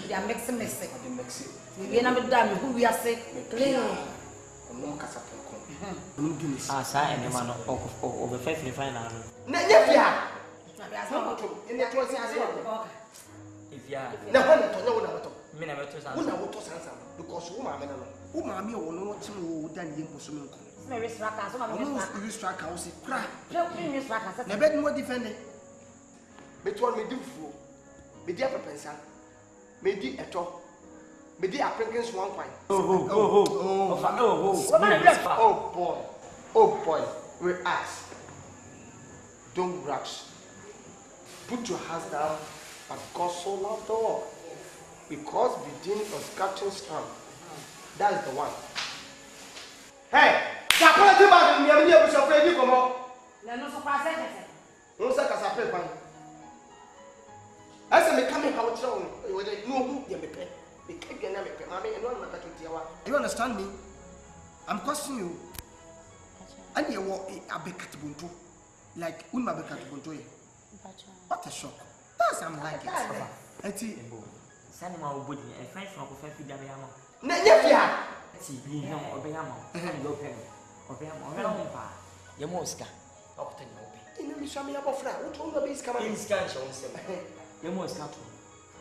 They are mixing mistake. We na me da me hu wi ase. Clean. Ono kasa peko. Ono Guinness. Ah, sa ene ma no over 5 fine na no. Na nyefia. Na be asa moto. Ene to si ase. If ya. Na ho na to nya wo na moto. Me na beto san. Wo na wo to san san because wo ma me na no. Wo ma me wo no tim wo dan ye mposo me nko. Me restraka so ma me restraka. Ono restraka wo si kra. Me restraka. Na be no defend. Me to me di fuo. Me di apepensa. Me di eto. Me di Africans one coin. Oh boy, relax. Don't rush. Put your hands down, but God so loved the world. Because within was Captain's hand. That is the one. Hey, Sapana Tiba, me and you shall play you come on. No surprise. No second I play. As I come in, how it's wrong. No, you may pay. You understand me? I'm questioning you. And you walk a bekatubuntu. Like Unma Bekatubuntu. What a shock. That's I'm like it. Eti. Sanima Obodi, a French from Fidama. Nepia. See, you know, Obeyama. Your pen. Obeyama. Your Mosca. Often open. You know, show me about Frank. What all the base coming in Scansion? Your Mosca.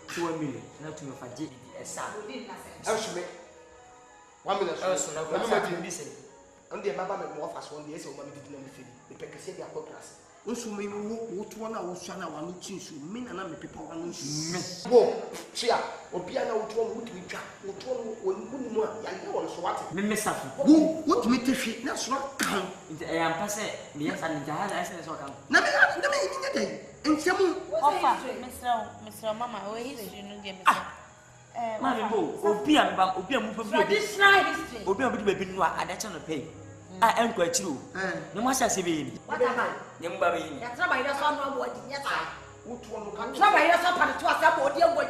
2 million, not to your fatigue. Elsewhere. 1 minute. And the Baba more fast one day, so one didn't anything. The Pekasi are class. Also, maybe what one hour Shana one change to mean and I'm a people one. Whoa, Chia, or piano would one would be jack, would one more, and you also what? Miss What me to fit? That's not come. I am passing. Yes, and Jahan, I said, so come. Never day. And some offer, Mr. Mama, where is it? You know, dear Mr. Mammy, Opium, traditional history. Opium, baby, no, I don't pay. I am quite true. No more says What am I? Young baby. That's not my son, no body. Yes, I. Which one will come? Try your supper to us about your boy.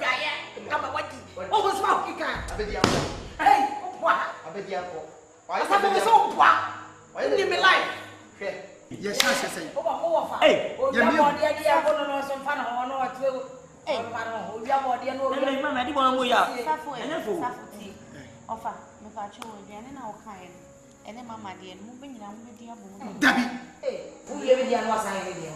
Come on, what? Oh, smoke you can. Hey, what? I bet the uncle. Why is that so what? Why didn't you life? Yes, I say. Hey, you're more dear, I'm going to know some fun or no, it's will. Hey, you're more dear, no, I didn't want to go out. Offer, Miss Archer, and our kind. And then Mamma dear, moving around with the other. Debbie, who you ever was I?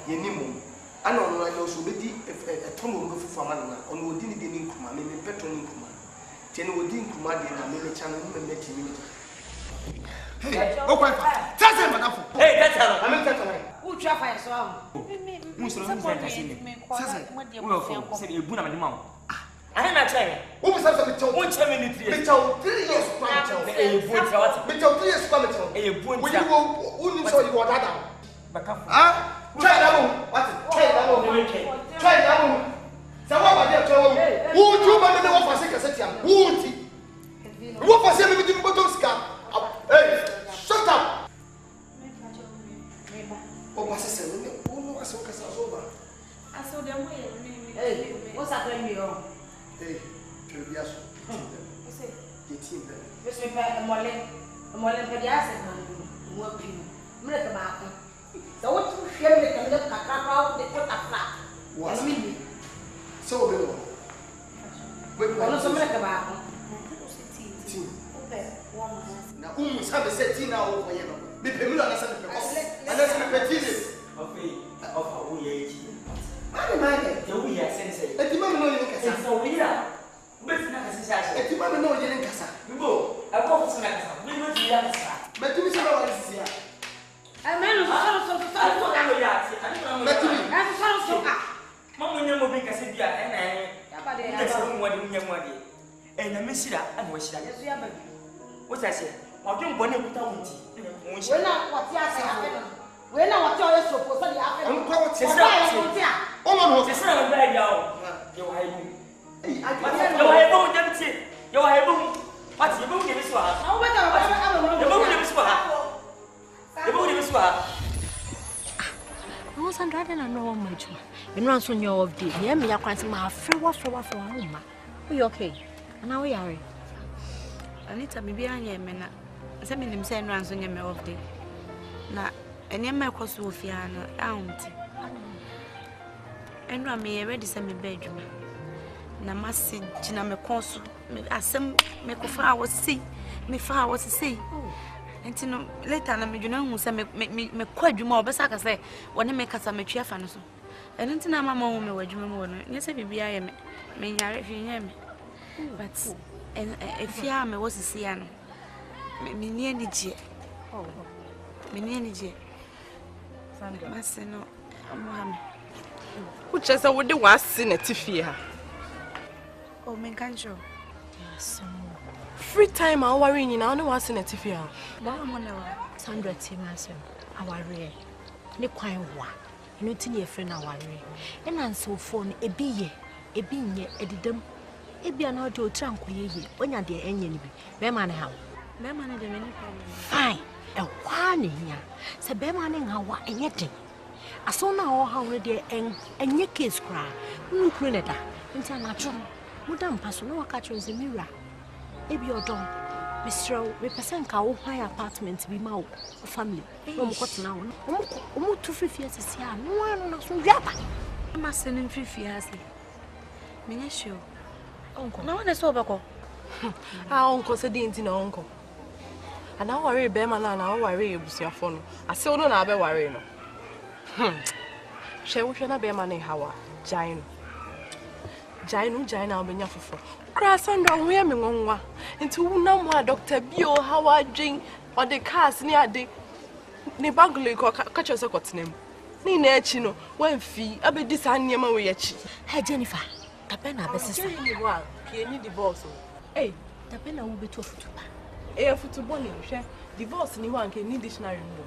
You knew. I don't know, I know so many a tongue of Famana, on who didn't income, maybe better income. Then we didn't come out in a minute channel, met him. Hey, okay, that's him, Madame. Hey, that's how I'm in who traffic so. Said you put on the mouth. I am not saying. Who was that? 1 minute, 3 years. Wouldn't show you what I done. Try that. What? Try that. So what about that? Who do my name of a second? Who? What was everything but those scam? Hey, shut up. Oh, what's the same? Who knows what's over? I saw them way. Hey, what's happening here? Hey, Tobias. The team. Miss Molly, Pedias, and working. Make a mark. So what you share with them, look at how they put a flat. What's me? So, we're going to make a mark. Now, who is having said tea now over here? Be familiar and let's make a tease. Of our age. I'm a man, we are sensei. Let the man know you can say so. We are. But not you want to know you in Casa. You go. I want to make some. We will be at the start. But you see what is here. I mean, Mamma never make a Cynthia and I miss it and wish that. What I said, I don't want to put out with you. We're not what you are. We're not what you're supposed to be. Oh, no, it's not a bad yaw. You're able. You're able. What's your book? This one. Oh, I was driving a normal much. And once on your of the near me, I can't see my free waffle for a room. Are you okay? And now we are. I need to be behind you, man. Send me them send runs on your of day. Now, and your milk was Sophia, aunt. And I may already send me bedroom. na masi jina me konso me asem me kofa was see me fa was see enti no later na me dwuna hu se me kwa adwuma obesa ka se woni me kasa me twa fa no so eno enti na mama hu me wadwuma mu no nye se bibia ye me nyare hwenye me but efia me was see ya no me ni ani je me ni ani je Sandra masi no amuhame uche se wode wasi na tifie ha oh me kanjo yes free time I worry you now no wasi na tifie ha ba mo na wa Sandra Timaso aware ne kwan wa no tini efre na aware e na nso phone ebi nye edidam ebi ana ode otra nkoyeye onya de enye ni bi be ma na ha be ma na de me ni fine e kwa ne nya se be ma ne hawa enye den aso na o ha wore de enye case kra nkru ne da nti anacho mudam paso no waka chonze mira ebi odom Mr. we person ka wo high apartment bi ma wo family no mo kotena wo mo tu fifia sisi a no anu na so wiaba ma se ni fifia ase menye sure onko na wona so obeko onko se di nti na onko ana worry be ma na worry ebusuafo no ase wo no na abe worry no she wo hwe na be ma na hawa jaino obenya fofo kra Sandra wo ya me ngonwa nti wo na mo a doctor bio hawa dwen o de cars ni ade ni baglo ko ka chose kotenem ni na echi no wan fi abedi sa niema we yachi ha Jennifer tape na besisa ni wa ke ni divorce eh tape na wo betu futuba football ni hwe divorce ni wan ke ni dictionary no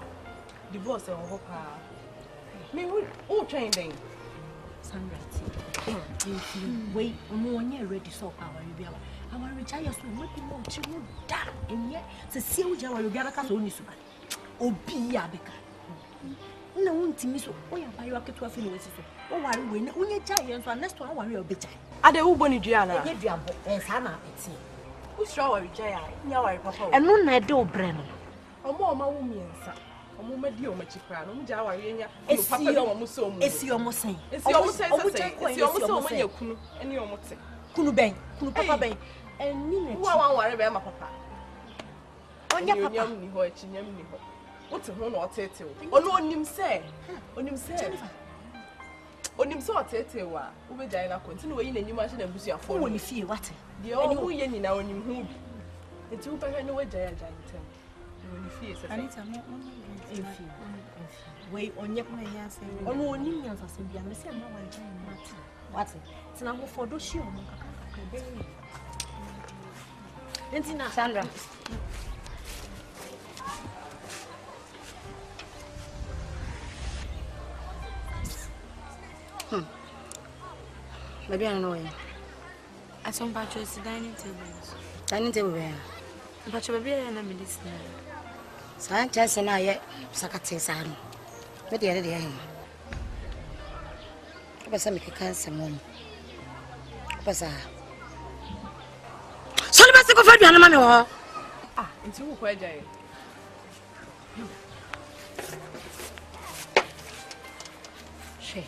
divorce e ho pa me wo train den Sandra wait omo ready so power you be our retire so we be no chi no da enye se sie wo ja wa you biara ka so oni suba obi ya beka na wontimi so wo ya ba yo aketo afi no wesi so wo ware we na onye ja ye so next one ware obi ja ade wo boni dua na enye dua bo sa na eti wo sura ware ja ya nya ware papa wo eno na de obre no omo wo miensa omo madi o machikra no mja ware nya no papa no omo so omo esi omo sen esi omo so omo nya kunu eni omo te kunu ben kunu papa ben eni na wa wan ware be ma papa onya papa nyam ni ho echi nyam ni ho wote ho na otete wo ono onim se otete wa wo be jai na konti no yi na nyima hye na busu afọ wo ni fie wate de o wo ye nyina onim ho bi enti wo pehwe no we jai jai ntem wo ni fie se Anita mo wei onye kwa ya se ono oni nyansa se bia me se ma wa nja mate wate tina ho fodo shi o mo kaka be entina Sandra baby I know you asom pa choose dining table be but baby I na me listen sa chance na ye sakate sa no me de him pasa me kansa mom pasa so le basi ko fa duana ma me ho nti wo kwa jai she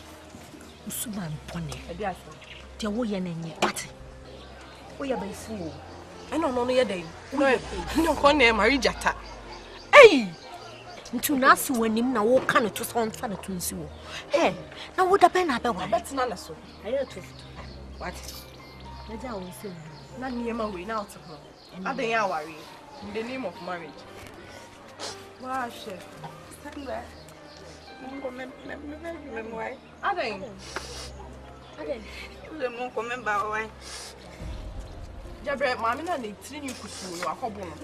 usuba mpone edi aso te wo ye na nye wate wo ye ba ifu o no ye dey no ko na mari jata ei ntu na si wanim na wo ka no to so nfa na to nsi wo na wo da pe na be wa betina na so ayo to what na ja wo nsi na niema we na out ho adan ya ware in the name of marriage wa she Sandra Mungu memwai adan ule Mungu memba wai Jabre mami na ne tiri ni kusu no akobo no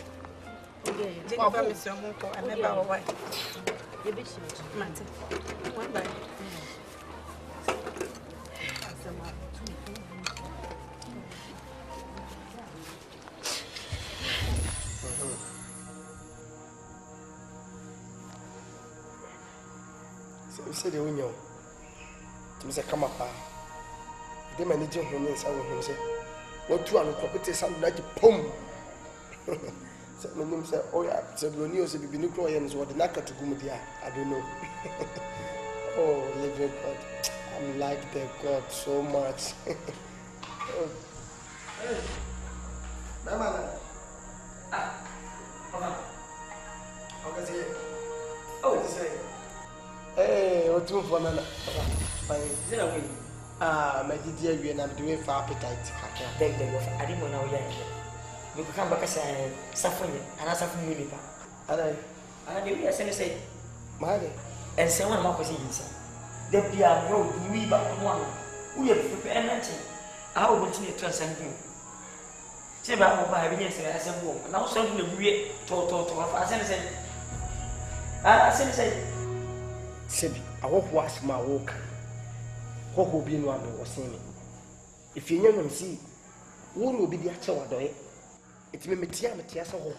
Jennifer Mr. Mungu ameba wai ebe shi mate one by said the window to Mr. Kamapa. They manage him and say, what to an property sound like a pom. Said my name said, oh, yeah, said Lonio said, be new clients what the Naka to Gumadia. I don't know. Oh, living God. I like the God so much. my dear, you and I'm doing for appetite. Beg the offer. I didn't know yet. You could come back as a suffering and as a family. And I did say, Marry, and someone more was easy. There be a road, we but one. We have prepared nothing. I will continue to transcend you. Say about my evidence as a woman. Now, something to be total. I said, Sebi, I walk was my walk. What will be no one was saying. If you know see, one will be the actual doy. It may be Tiamatias or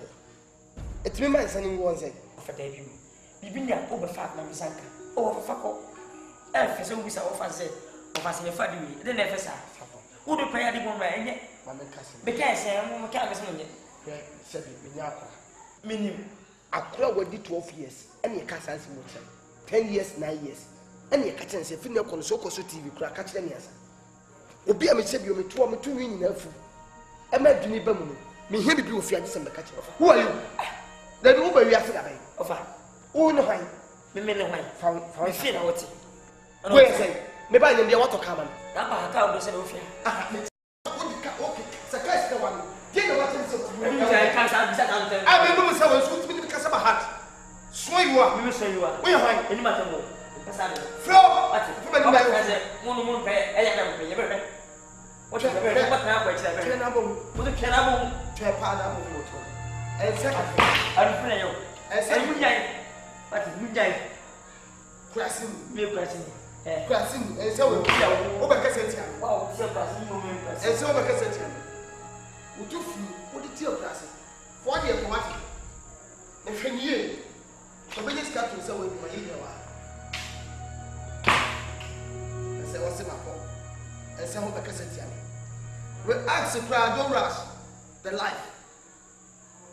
it may be sending one say for debut. You've been there over 5 members, over Faco. If so, we saw offers of us in the family, then never saw. Who do pay the woman? Because I can't say, Minim, I clock with the 12 years, and your cousin 10 years, 9 years. And your catch and say, Finna Consoko TV, catch them yes. Obi, I may say you 2 winning helpful. I might do Nibamu. Me hear you if you are December catch. Who are you? Then Uber, you are saying, oh, no, I found what where say, maybe I didn't want to come. I can't say, okay, Sakai, one. Get what is I mean, no, someone should be because of a hat. Swear you are, you say you are. We are any matter more. Flow, moon pay, I am paying. What is the very what now? What the cannabon to a part of the motor. And second, I'm playing you. And say, what is midnight? Crashing, milk crashing, crashing, and so over Cassetia. Oh, so and so over Cassetia. Would you feel what the tear classes? 40 years for what? If you knew, the biggest captain so with my email. I said, what's in my phone? And some of the Cassetia. We ask the crowd, don't rush the life.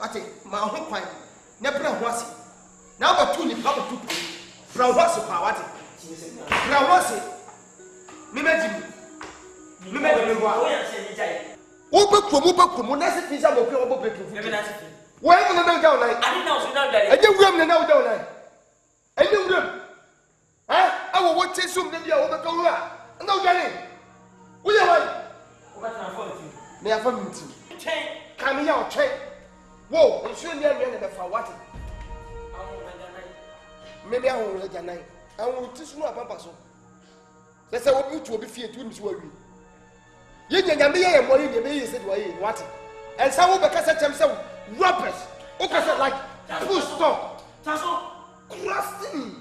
I think my whole point, never was it. Now, but 2 in power to Brown was a power. Brown was it. Mimagine. Open, that's it. I'm okay. Why am I down? I didn't know. I didn't know down. I knew them. I will watch it soon. Then you are over. No, Danny. We are they are from you. Come here, check. Whoa, I'm sure you're never for what? Maybe I will let your night. I will teach you about Paso. That's how you will be feared to him. You can be a boy in the baby said, what? And some of the cassette themselves, robbers, okay, like full stop. Crusting.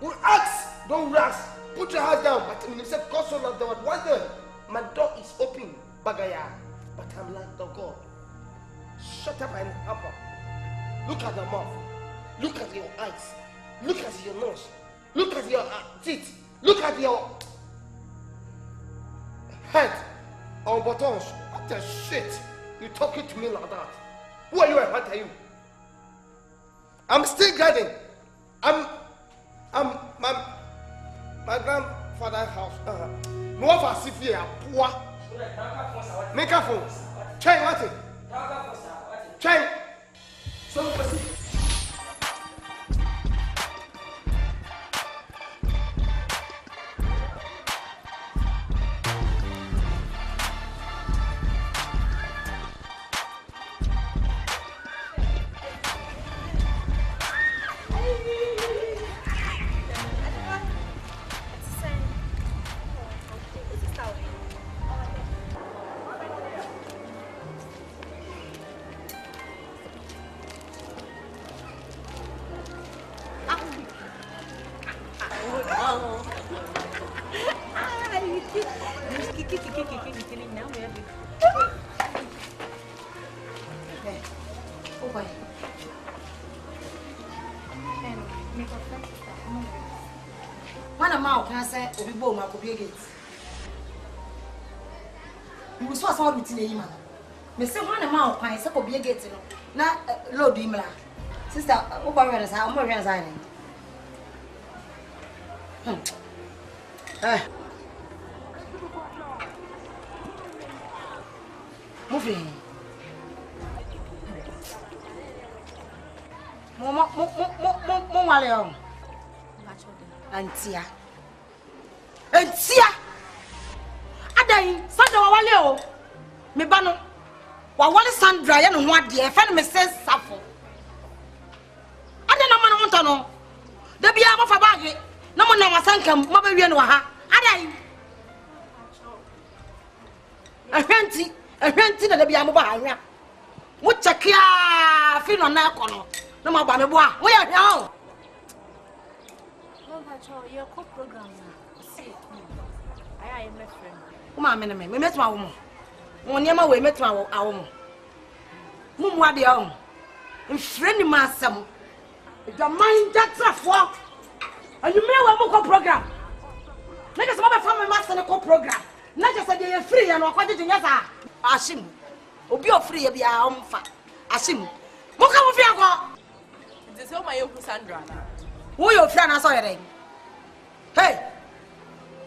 We ask, don't rush. Put your heart down. But when you said, God, son of the word, wonder, my door is open, Bagaya. But I'm like the God. Shut up and up. Look at the mouth. Look at your eyes. Look at your nose. Look at your teeth. Look at your head on buttons. What the shit? You talking to me like that? Who are you and what are you? I'm still guarding. My grandfather's house. No one see fear. Poor. Make a phone. Try what it? Try. So One amount can say, we both might be against. We was so small between him. Me say one amount can say, be against. Now, Lord Dimla. Sister, Oba is how more resigning. Moving. Mo Antia. Adai, Sandra wale o. Me ba no. Wa wale Sandra ye no ho ade e fa no me se safo. Ade na ma no nto no. Da bia mo fa baage na mo na wasanka mo ba wie no ha. Adai. Ahwanti na da bia mo ba anwa. Mo chekia fi no na kono. Na ma ba me bo a. Wo ye hwa o. Your co-program. See, I am my friend. Uma me met my woman. One yama we met my woman. Mumwa de on. In friendly massam. The mind that's a walk. And you may well go program. Let us have a family master and a co-program. Not just a day free and according to Yasa. Ashim. Obi free be our own fat. Ashim. What come of your This is my uncle Sandra. Who your friend I saw it? Hey,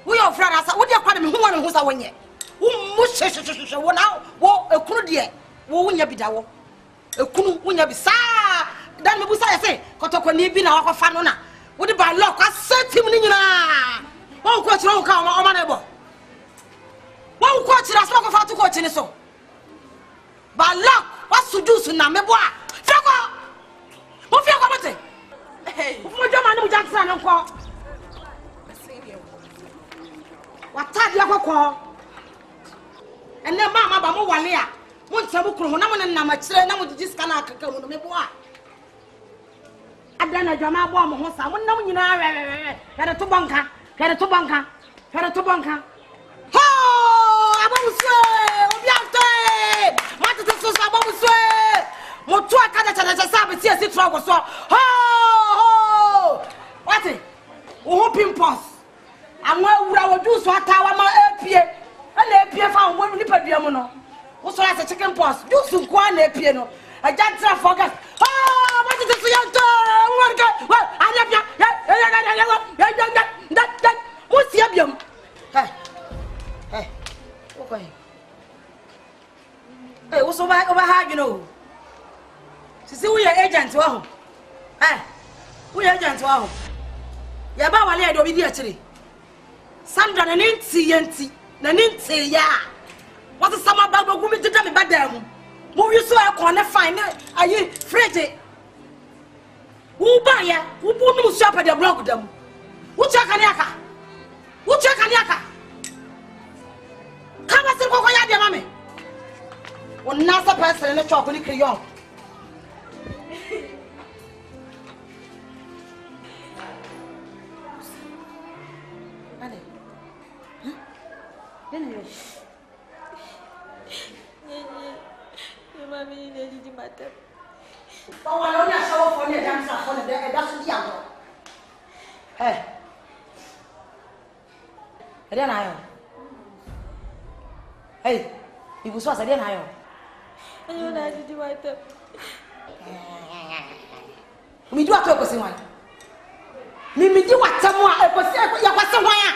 who your friend? What do you call me? Who want who's a one yet? Who must say, one now? What a crude yet? What will you be that? A crude when you be sa. Then we say, Cotoconi be now for Fanona. What about luck? I said to me, one question won't come on my neighbor. One question I spoke of how to coach in so. By luck, what's to do soon now, me boy? Fago! What you got to hey, what your man Jackson and call? What time you call? And then Mamma Bamu Walia. One Sabuku, no one and Namachre, no one just cannot come to me. I done a drama bomb, Hossa, one no, you know, had a tubanka, had a tubanka, had a tubanka. Oh, I won't say, Obiante, Matasus, I won't say, Motua Canada, Sabbath, yes, it's trouble. So, oh, what it? Whooping post. And what would do so at our APA and APA found one nipper diamono. Also, as a chicken post, do some quan piano. I can't forget. Oh, what is this young dog? Well, I love you. That, what's the abium? Hey, okay. Hey, what's over here, you know? See, we are agents. Wow. Hey, we are agents. Wow. Yaba wale do bi actually. Sandra na ninti na ninti ya. What is some about go mi teta me badam. Mo wi so akon na fine ayi frege. Wo ba ya, wo bu no so apa de blog dam. Wo chaka ni aka. Wo chaka ni aka. Kama se ko ya de mame. Won na sa person na chop ni crayon. Mommy, did you matter? Oh, I don't know for the dance for the day. That's the young. Hey, I don't know. Hey, you was I didn't know. I don't know, did you matter? Me do what talk with one. Me do what someone was somewhere.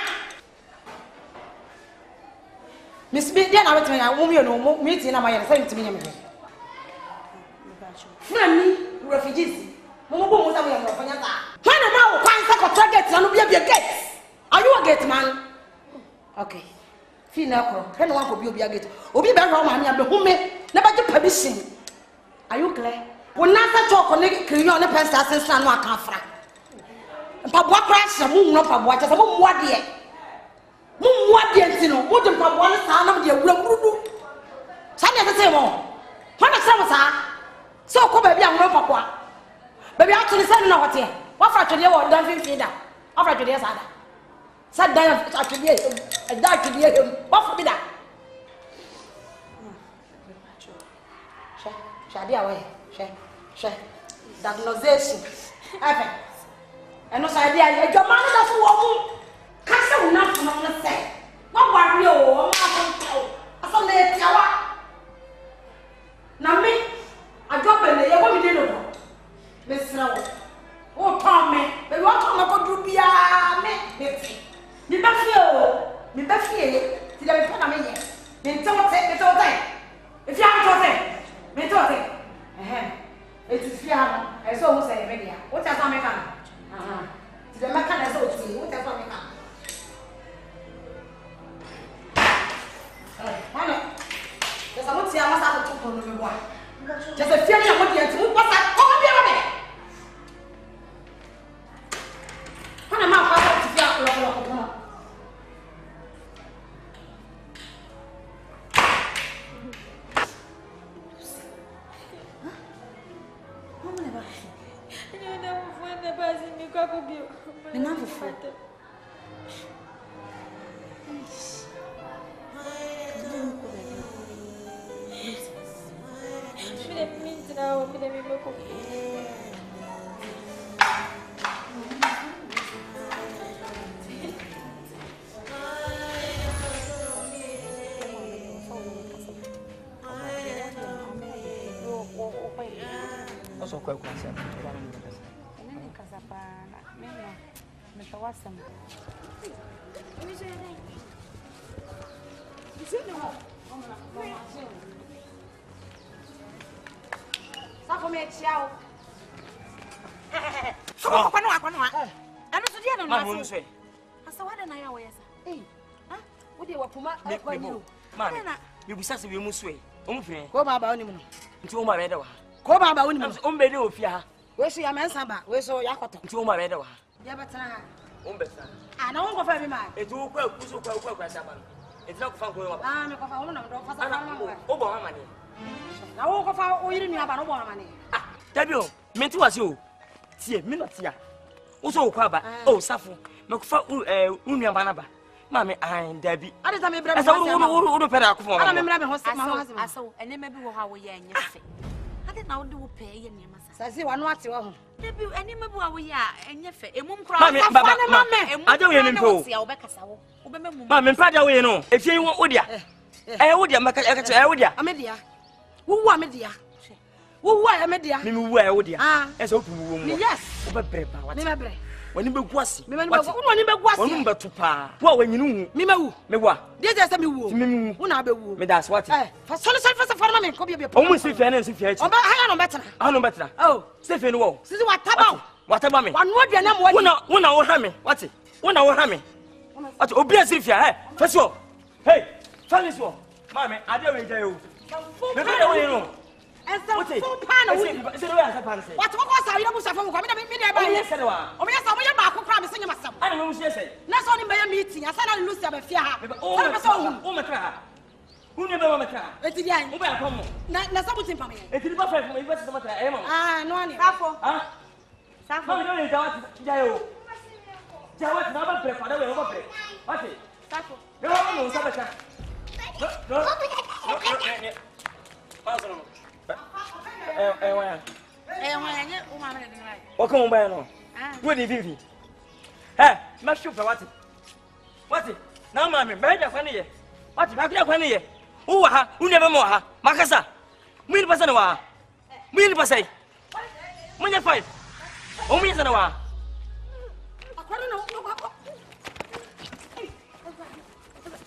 Miss B, then I went to my woman, meeting on my same to me. Friendly refugees. Momo was a young When a man finds a target, and be a gate. Are you a gate man? Okay. Fina, can one could be a gate. Obi Baron, and the home, never to permission. Are you clear? When Nasa talk on the Creole Pesta and San Wacafra. Papa crash the moon, not Papa, just a moon, what dear. Moon, what dear, what the Papa sound of the Rubu. Sunday the same one. What a summer, so come baby, I'm no papa. Baby, actually, send no what here. What for today or done feeder? Offer today, Sada. Sat down actually, I died to hear him. What for me that? Shadi away, share. Diagnosis. And no idea, your man does walk. Castle nothing on the set. What were you? I saw the tower. Now me. I drop in there, what we did. Miss Snow. Oh, Tommy, but what come up to be a me back here, did I put a minute? Then don't take it all day. If you It is fear. I saw who say media. What has American? The American has also seen. What has American? There's a lot of us to do. Just a feeling of what you do. What's that? Come on, here. When I'm out, to fear. Enough of it. Also, quite concerned. Ana wongo fa mi ma. Etu kwa kuso kwa saban. Etu na kufa ko Ah, me ko fa wono na do fa sa ma. O bo mama ni. Na wo ko fa o yiri mi aba no bo mama ni. Ah, Tabio, menti wase o. Tie, me no tia. Wo so kwa ba. O safo. Me ko fa unu aba na ba. Ma me an dabi. Ade ta me bra me. Asa wo pere akofo mama. Ana me bra me ho ma ho Aso, enema bi wo ha wo ye anya fe. Ade na wo de wo pe ye niam asa. Sasi wa no ate wo ho. Debi enema bi wo ye anya fe. Emum kra. Mame, ade wo ye me mpo. Ma me mpa da wo ye no. Efie wo dia. Wo dia maka wo dia. Amedia. Wo amedia. Wo amedia. Me wo wo dia. Ese wo pu wo mu. Yes. Wo be bre ba. Me bre. Wani be guase. Me be guase. Wani be guase. Wani be tupa. Wo wanyinu hu. Me mewu. Me wa. Dey just say me wu. Me mu. Wo na be wu. Me das what? Fa sole fa me ko be. O mu si fie na si fie. O ba ha no betra. Ha no betra. Oh. Se fie no wo. Sisi wa taba. Wa taba me. Wa no adua na mo wadi. Wona wo ha me. What? Wona wo ha me. What? Obi asiri fie. Fa so. Hey. Fa me so. Mame, ade we jai o. Me be wo no. So pan o. Se no ya sa pan se. What ko sa ira bu sa fa mo ko me na ba ye. O me sa mo ya ba ko pra me senya masam. Ana me mu sie se. Na so ni be ya meeting, asa na Lucy abafia ha. O me tra. Unu be ma metra. Eti di an. Wo ba ko mo. Na sa butin pam ye. Eti ba fa mo, iba se matra e mo. Ah, no ani. Safo. Ah. Safo. Ma no ni jawat jayo. Jawat na ba pre fa da we ba pre. Ati. Safo. Yo no sa ba ka. No. Pa so no. Wa nye o ma me ni right. Wa ko mo ba no. Wo di vivi. Ma shu fa wati. Wati. Na ma me ja kwa ni ye. Wati ba kwa ni ye. Wo wa ha, unu be mo ha. Makasa. Mu ni pasa na wa. Mu ni pasa. Mu nya 5. O mu ni na wa. Akwara na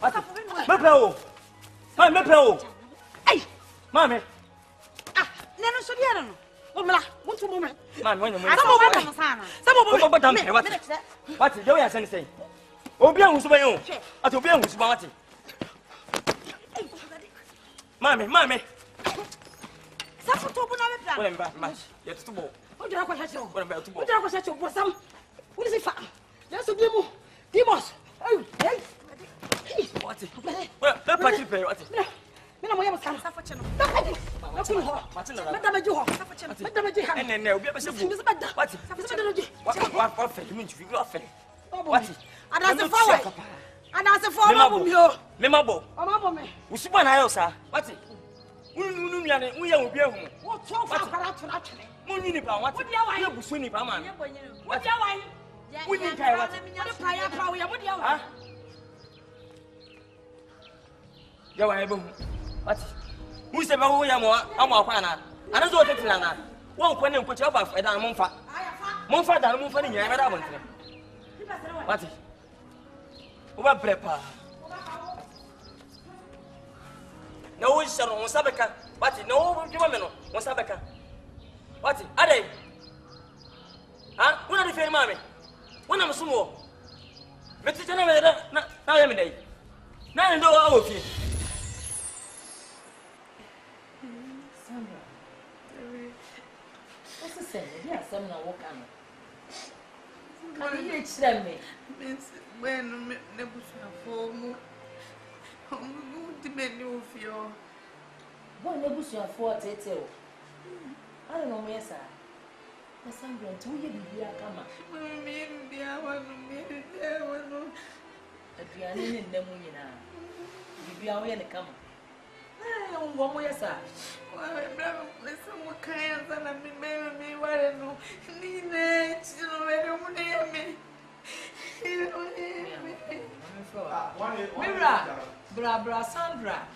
Wati. Me pe o. Ma me pe o. Ai. Ma me. Neno so dia no. O mla, wonto mo me. Ma me, wonto mo. Asa mo ba tam sana. Sa mo bo. Bo tam pe wati. Wati, do ya sen sen. Obi an husuba yo. Ati obi an husuba wati. Mame. Sa foto bu na me plan. Wala mba, match. Ya tutubo. O dira ko hyecho. Wala mba tutubo. O dira ko hyecho bo sam. Wo ni fa. Ya so bi mu. Dimos. Hey. Wati. Wala, na pati pe wati. Mina mo ya sam sa foche no. Na pati. Na ku ho. Meda meji ho. Sa foche no. Meda meji ha. Ne, obi abese bu. Wati. Sa foche no ji. Wa fe, mi ntu fi fi. Wati. Adase forward. Adase forward bu mi o. Me mabo. O mabo me. Usuba na ayo sa. Wati. Unu nuane, uye obi ehu. Wo to fa kwara to na twene. Munyi ni pa wati. Wo dia wan. Ye busu ni pa man. Wo dia wan. Munyi kai wati. Wo pa ya pra wo ya wo dia wan. Ya wa ebe hu. Wati. Mu se ba wo ya mo amo akwa na. Ana zo tetira na. Wo nkwa ne nkwa ba fa da mo mfa. Mo mfa da mo mfa ni nya ba da bo ntene. Wati. Wo ba prepa. Na wo sharo mo sabeka. Wati, na wo juma me no, mo sabeka. What? Ade. Ah, una di feri mame. Una musumo. Metu tena me na ya me dai. Na ndo wa ofi. Sandra. What's the same? Yeah, some na walk am. Can you tell me? When ne busa for mu. Mu di meni ofio. Go ne busa for tete o. I don't know me sir. Sandra, tu ye bibia kama. Me bia wanu. Aduane ne nnamu nyina. Bibia wo ye ne kama. Wo mo ye sir. Wa bra me so mo kan sana me ware no. Ni ne chiro me mo ne me. Mira, bra Sandra.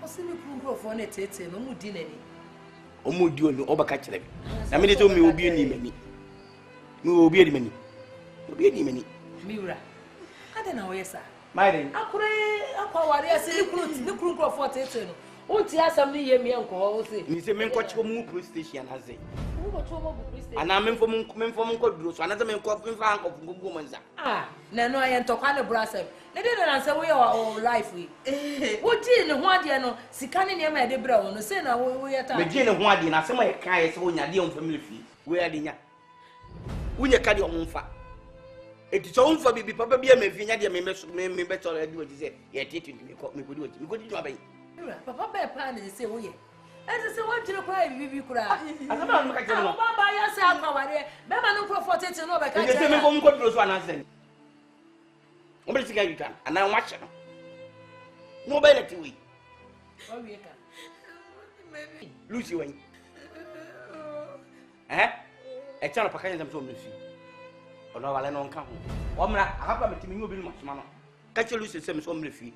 Osimi kuro for na tete no mu di nani. Omudi onu obaka kire bi. Na me de me obi ni mani. Me obi ni mani. Obi ni mani. Mira. Ade na wo yesa. Maiden. Akwa wari ase ni kuro for tete no. Unti asam ni ye me enko wo se. Ni se me enko chiko mu police station aze. Wo to mo police station. Ana me mfo nko duro so ana me enko mfa anko fungo manza. Ah, na no ayen to kwa ne brasem. Ne de na say we your life we. Wo ji ne ho ade no sika ne ne ma de bra wo no say na wo ye ta. Me ji ne ho ade na asem ye kan ye se wo nya de on family fi. We ade nya. Wo nya ka de on mfa. Eti so mfa bibi papa bia me fi nya de me be to ade wo ji say ye tete me ko di wo ji. Me ko di no abai. Papa be pa ne say wo ye. Ese se won jire kwa bibi kura. Asama no ka jire no. Baba ya say akwa ware. Be ma no pro for tete no be ka jire. Ese me ko mko duro so anase. Obe sika you can and I watch no. No be let we. O we ka. Lucy when. E chala pakanya ndam so mfi. Ono wale no nka ho. Omra akapa metimi nyu obi no masoma no. Ka che Lucy se me so mfi.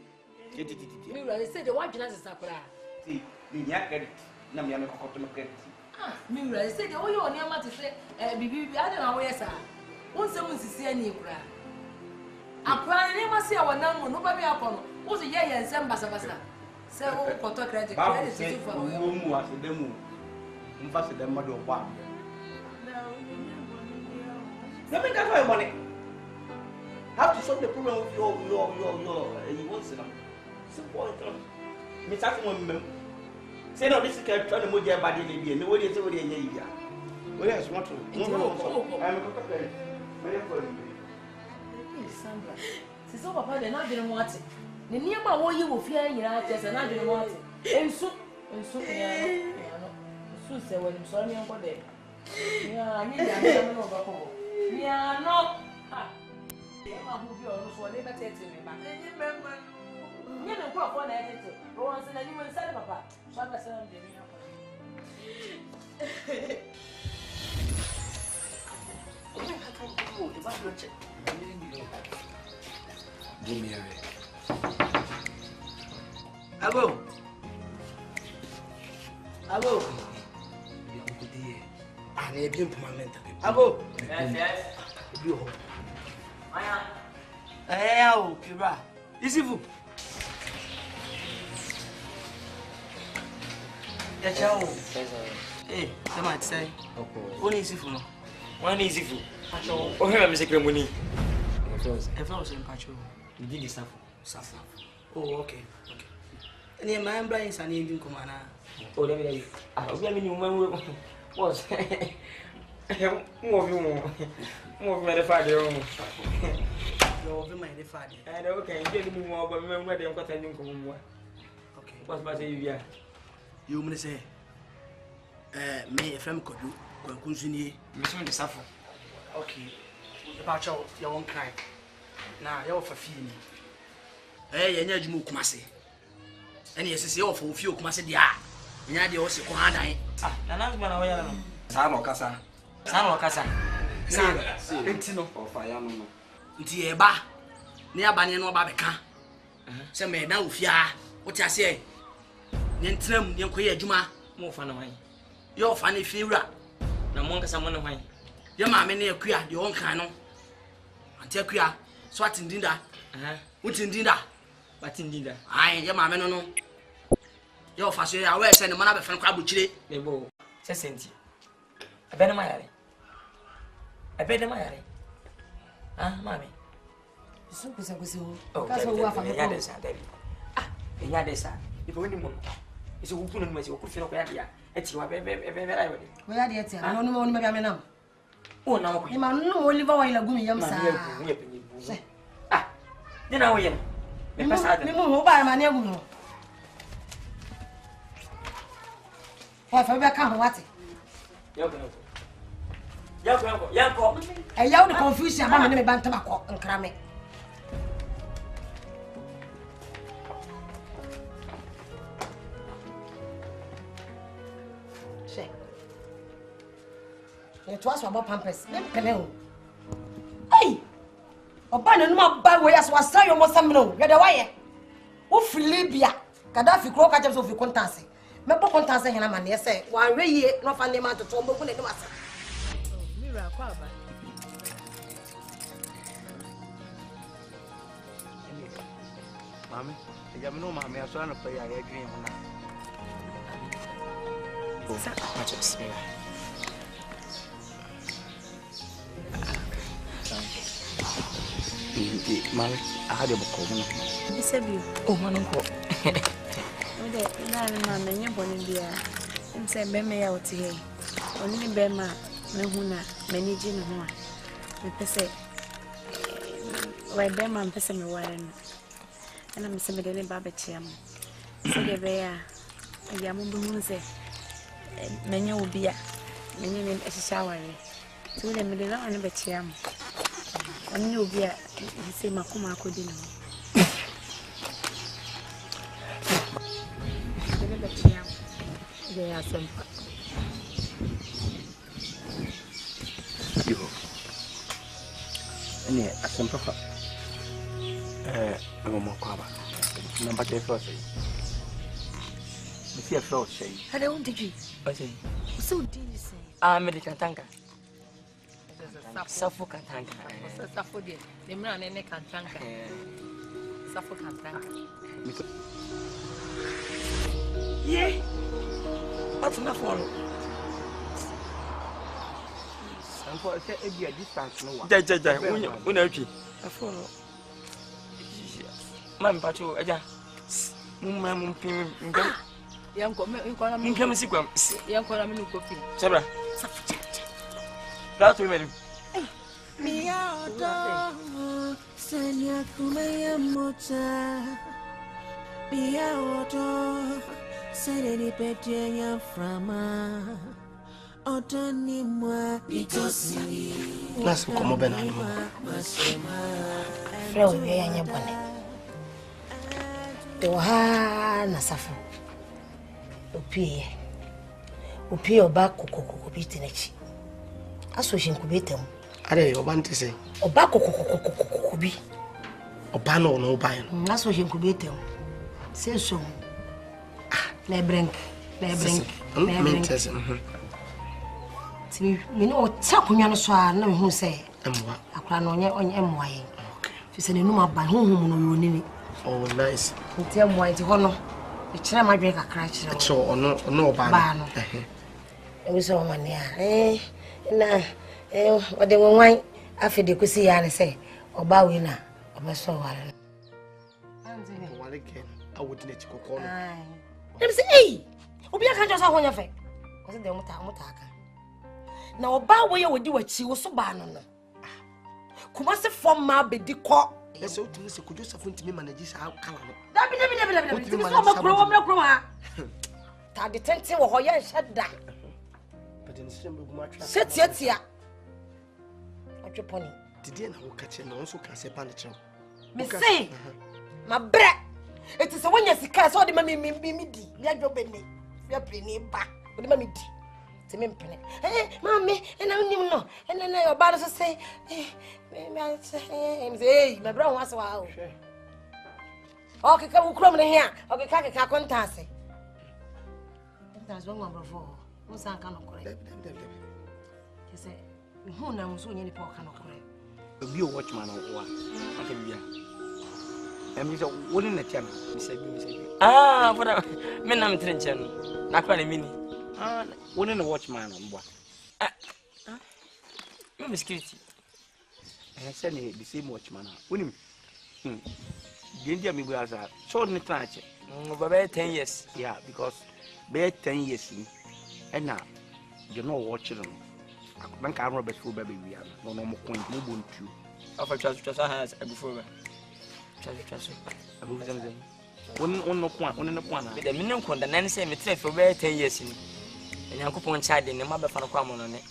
Titi. Me really say the one jina se sakura. See, me nya credit. Na me am kokoto me credit. Ah, me really say the oyo oni ama to say bibi ade na wo yesa. Won se mun sisi ani kura. Akura ni ma se awona mu no ba bi akono. Wo se ye nsem basa. Se wo koto credit to for wo. Wo mu ase demu. Mfa se dem mado kwa. No me that for money. How to solve the problem with your you want to know. Simple enough. Me say mo say no this can try to move your body dey be. Me we dey say we dey nya ibia. We dey smart to. I'm going to pay. Me for you. Sandra. Si so papa de na dwene mo ate. Ne niam wo yi wo fia nyina ate na dwene mo ate. Ensu ya no. Ensu se woni so me enko de. Ya ani ya na no ba ko. Ya no. Ha. Ma hu bi o so le ba tete me ba. Enyi mema. Nye ne kro fo na tete. Ro wan se na ni mo nsare papa. So ba se na de me akwa. Give me away. Abo. Ah, ne bi mpamenta. Abo. Yes. Bi ho. Aya. O, kiba. Isifu. Ya chao. Sama tsai. Oni isifu no. Wani isifu. O hema me sekre muni. Efo so mpacho. Ndi di safu. Oh, okay. Ni ma mbra insani ndi komana. O le bi. Ah, obi ami ni mo manwo. Boss. Mo vi me fa de o. Yo, vi ma de fa de. And okay, ndi ni mo ba me ngwa de nkwata ndi nkomo mo. Okay. Boss ba say you You me say me FM kodu kwankunsunie. Me so de safu. Okay. Mpacho ya won cry. Na ya ofa fie ni. Ye nya adwuma kumase. Ene yesese ya ofa ofie kumase dia. Nya de o se ko hadan. Ah, na na gba na wo ya no. Sa no kasa. Enti no Ofa ya no. nti e ba ne abane no ba beka. Se me na ofia, wo ti ase ne ntram ne koye adwuma Mo fa na man. yo fa ne fiewura Na mo nkasa mo ne hwan. Your mamma near queer, your own canon. Until queer, swatting dinner. What's in dinner? But in dinner, I, your mamma no. Your fashion, I wear send a man of a crabucci. they go. Says I bet my eye. I bet my eye. Ah, mammy. So, because I was Oh, that's what I David. Ah, and Yadesa. If only one. It's a woman who is a good fellow. It's your baby. Where are the I don't know maybe I'm Oh, no, I'm no live while I'm young. Ah, then I will. I'm by my neighbor. If I can't what I yell the confusion about me bank tobacco and cram it. It was about Pampers. Hey! Obana no bad way as was say you must know. Get away. Wo free Libya. Gaddafi crow catch of contact. Me po contact hena man ye say wan we ye no fa nema to tombo ku ne dem ase. Mira kwa ba. Mami, ya me no mami aso na pa ya adwin ho na. Sa matches me. Mami, I had a book. Oh, man, uncle. Na menye boni bia nse bema ya oti he oni ni bema mehuna manage ne ho a me pese we bema mpese me ware no ana me se me de ne ba bechiam se de be ya ya mo bu nse menye obi a menye ne ehihia ware so de me de na oni bechiam oni obi a se makoma akodi no Yeah, Asampa. Yo. Any Asampa. No more cover. Number 10 first. Monsieur Frost say. Hello, did you? What's it? So did you say? Medical tanker. Suffolk tanker. Suffolk, the man and neck and tanker. Suffolk and tanker. Yeah. What's my phone? And for a distance, no one. Unachi. I follow. Man, Pacho, Aja. Mum, young come see them. Young Colamino cooking. Sabra. That's women. Miauto, Sanya Kumaya Mota. Miauto, Sanya Petia Frama. Otoni moi, Pitosi. Let's come over now. Flow, we are in your bonnet. Na safu opie oba kokoko bitinechi aso shinkubetem Are oba ntese oba kokoko bi oba no no oba no aso shinkubetem senso na brenk mentese ti me no takunwa no so a na me hu se emwa akra no onye emwa yen fi se ne numa ban honhom no yo nini. Oh, nice. Ntia mo enti ho no. E kire ma dwe kakra kire. So ono oba no. E so o mane a. Na o de nwan afede kusi ya ne se oba we na obeso wale. Anzi wale ken awodi na chikoko no. Dem se eh obi aka jo so ho nya fe. Ko se de muta aka. Na oba we ye wodi wachi wo so ba no no. Kuma se form ma bedi ko. Yes, so to say, could you suffer to me manage how color? Dabi. So ma kro ma. Ta de tente wo ho ye nheda. But in same book match. Setia. Atweponi. Did you know catch no also can say panic? Me say. Ma bre. It is when you sika so de ma me di. Ya dwobeni. Ya pleni ba. De ma me di. Te me mpene. Mami, na unim no. Na your bad so say me say my brother was wow. Okay, ka ukrom ne hia. Okay, ka kontase. That's one number 4. Who san kan okore. He say Who knows when you talk and be a watchman or what? I can be a. I'm just a wooden channel. Ah, what a men I'm trenching. Not quite a mini. Ah, wooden a watchman on what? I'm security. I said the same watchman. Wouldn't him? Didn't me was a short in the trench. About 10 years. Yeah, because bear 10 years. And now you're not watching them. I can't remember school baby. We are no more point. No one to. Of a trust has before. Trust. I move them. One no point. One in the point. The minimum content. Then say me for bear 10 years. And I'm going to child in the mother for a common on it.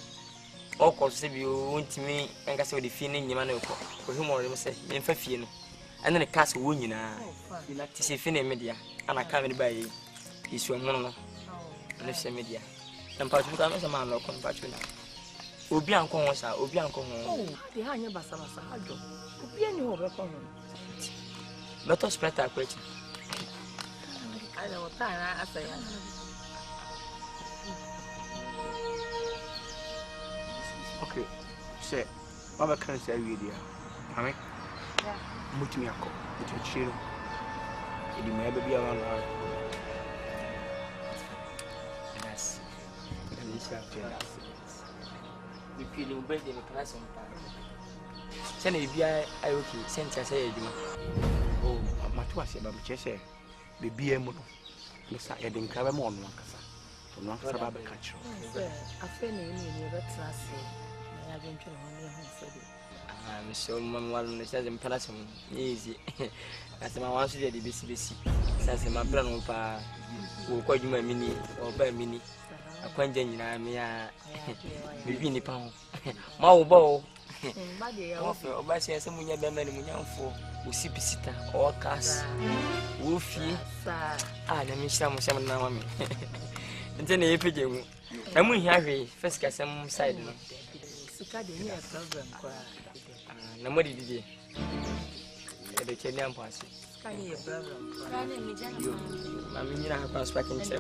All course, you want me and I saw the feeling you man for whom I say, in Fafino. And then the castle wound you know. To see Finny media, and I can't buy is your mono. And it's a media. And Patrick, I'm a man of compassion. Obian Consa, Obian Con. Oh, the Hanya Basasa, Obian over common. Let us spread our question. I know what time I say. Okay, say, Baba can't say you dear. I mean, put me a cup, put your chill. It may be around. Yes, and it's we feel in the class on time. Send it via IOK, send us a oh, my two say, Baba Chesse, the BM, Miss Edin Caramon, one cassa, Baba catch. I feel in you, that's us. I didn't try to I'm so one says in Palace easy. As my one should be BCBC, says my brother will call you my mini or by mini. A quentin, I may be in the pound. Mau bow. Or by saying some young men in young for Usipicita or Cass. Woofy, I am some now. And then a pigeon. And we have a first cast some side. Nobody did it. The Kenyan passing. I mean, you have a speaking to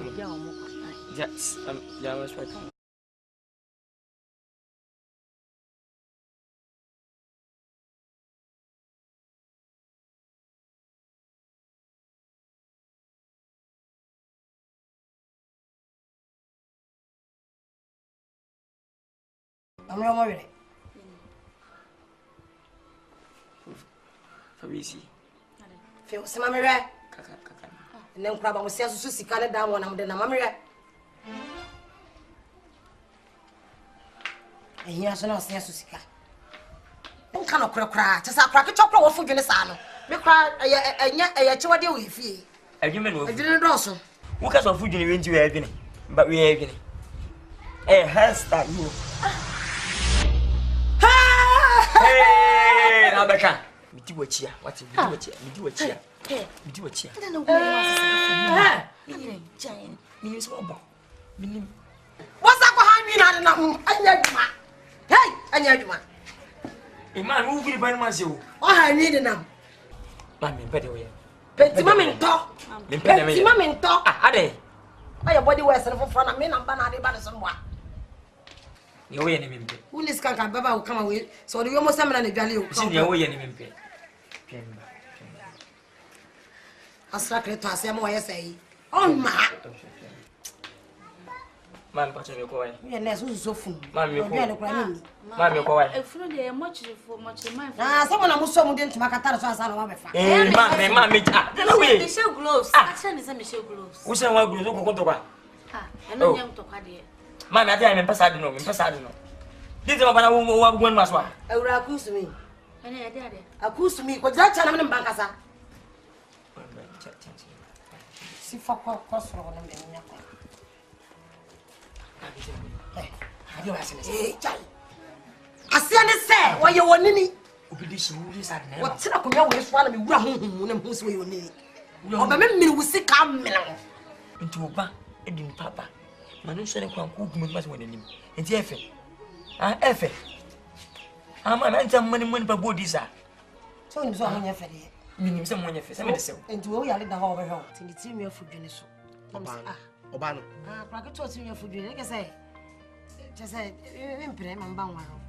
yes, I was speaking. I'm not worried. Fabrici. Feel some mamma. And then crab was just Susie Canada down one of the mamma. And here's an Ossia Susica. Don't cannot cry, just a crack a chocolate for Genesano. Me cry a chihuahua with you. A human will didn't also. What kind of food you went to have but we have it. A hairstyle you. Hey, Rebecca. Me do what you what you do what you do what you do what you. I don't know where you giant. Me is what? What's up behind me? I don't know. Hey, I need one. A man who will buy myself. I need them. Mammy, better way. Petty mammy talk. Petty mammy talk. Ah, they. My body was in front of me and banana by someone. You way any who is Kanka Baba will come away, so the almost summon a value. Your way any pay. A sacred to us, I say. Oh, my. Man, what's your boy? Yes, who's so full. Mammy, you're Mammy, ah, someone almost so didn't make a task on our family. Eh, Mammy, Michelle gloves. Action is a Michelle gloves. Who's a one who go to I know young to Paddy. Man, I didn't pass. I don't know. This is what I want one was one. I will accuse me. And I did. Accuse me, because that's an Bancasa. See for cost for one. I see and say, why you want any? What's up? Come here, swallow me, run, and who's we need. Oh, but me will see come into a bank, and papa. Man, send a cook must win him. It's Effie. Ah, Effie. I'm an money per bodies. So him so on your face. Meaning someone if it's and to all the whole hell. Till it's in your food, so. Obano. Ah, I could talk to your food, like I say. Just say, Imprim and Bangwaro.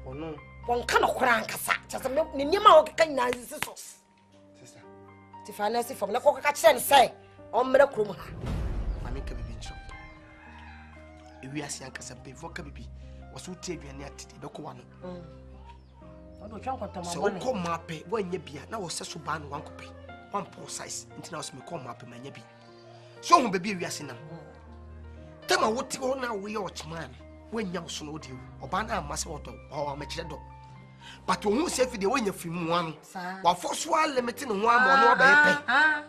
Oh no. One kind of crank, just a Nima can sister. Tiffany from the coca and say, on Merakuma. I make a baby shop. If we are seeing Casabe, Vocabi was who take you near Tibecoan. So call Mappe when you be now was such a ban 1 copy, 1 poor size, until I was me call Mappe my nebi. So, baby, we are seeing them. Tell me what you now we watch man when you so do or banner massato or machado. But you won't say for the way you film one, while for swall limiting one more by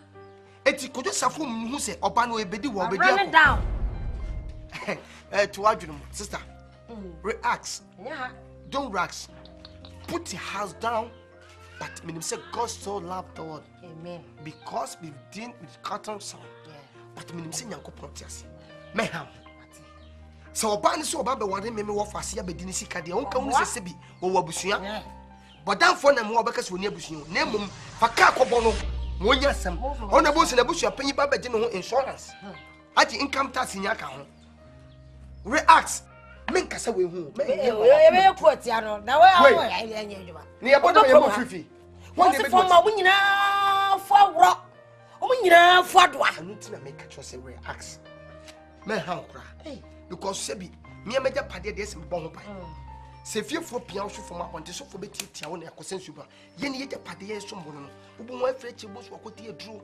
it could just have whom say or ban will be down. To argue, sister, reacts, don't rax. Put your house down, but meaning say God so loved the world. Amen. Because we didn't with cotton sound. But meaning say Yanko Pontias. Mayhem. So Ban so Baba wanted me off as ya bedini sika de on kan se sebi wo wabusuya. But dan for na mo obeka so ne abusuya. Na mum fa ka kobono mo nya sam. On na bosu na busuya panyi baba de no insurance. Ati income tax nya ka ho. React. Men kasa we hu. Me quote ya no. Na we anya eduma. Ni abodo me mo fifi. Wọ́n ti fọ́ ma wọ́n nyinaa fọ́ awurọ̀ wọ́n nyinaa fọ́ adoa. Ẹnu tí na make sure say react. Men ha nkura. Because sebi me meja pade de sem bon ho pai. Se fiefo pia so fo ma ponte so fo betitia wo na yakosensu ba. Ye ne ye pade ye so mbono no. Wo bo won afre chibo so akoti eduro.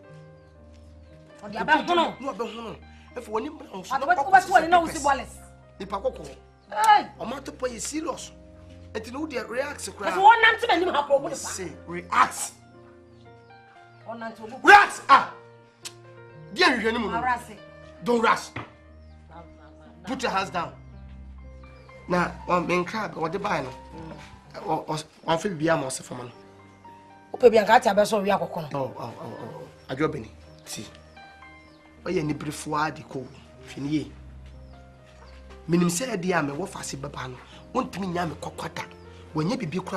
Odi aba hono. No aba hono. E fo woni mbra so. Ado ba to woni na wo si boles. Ni pa kokko. O ma to po ye serious. Enti no dey react kra. E fo won nam te manim ha ko bo de pa. Say react. Onan to obu. React ah. Dia hwehwe ni mu. Don't rush. Put your hands down. Now, one main crab, what the buy no? One feel be a mouse for man. Ope bi anka ti abeso wi akoko no. Oh. Adwobeni. See. Oye ni brief wadi ko. Finiye. Minim say dia me wo fase baba no. Wontimi nya me kokwada. Wonye bibi kura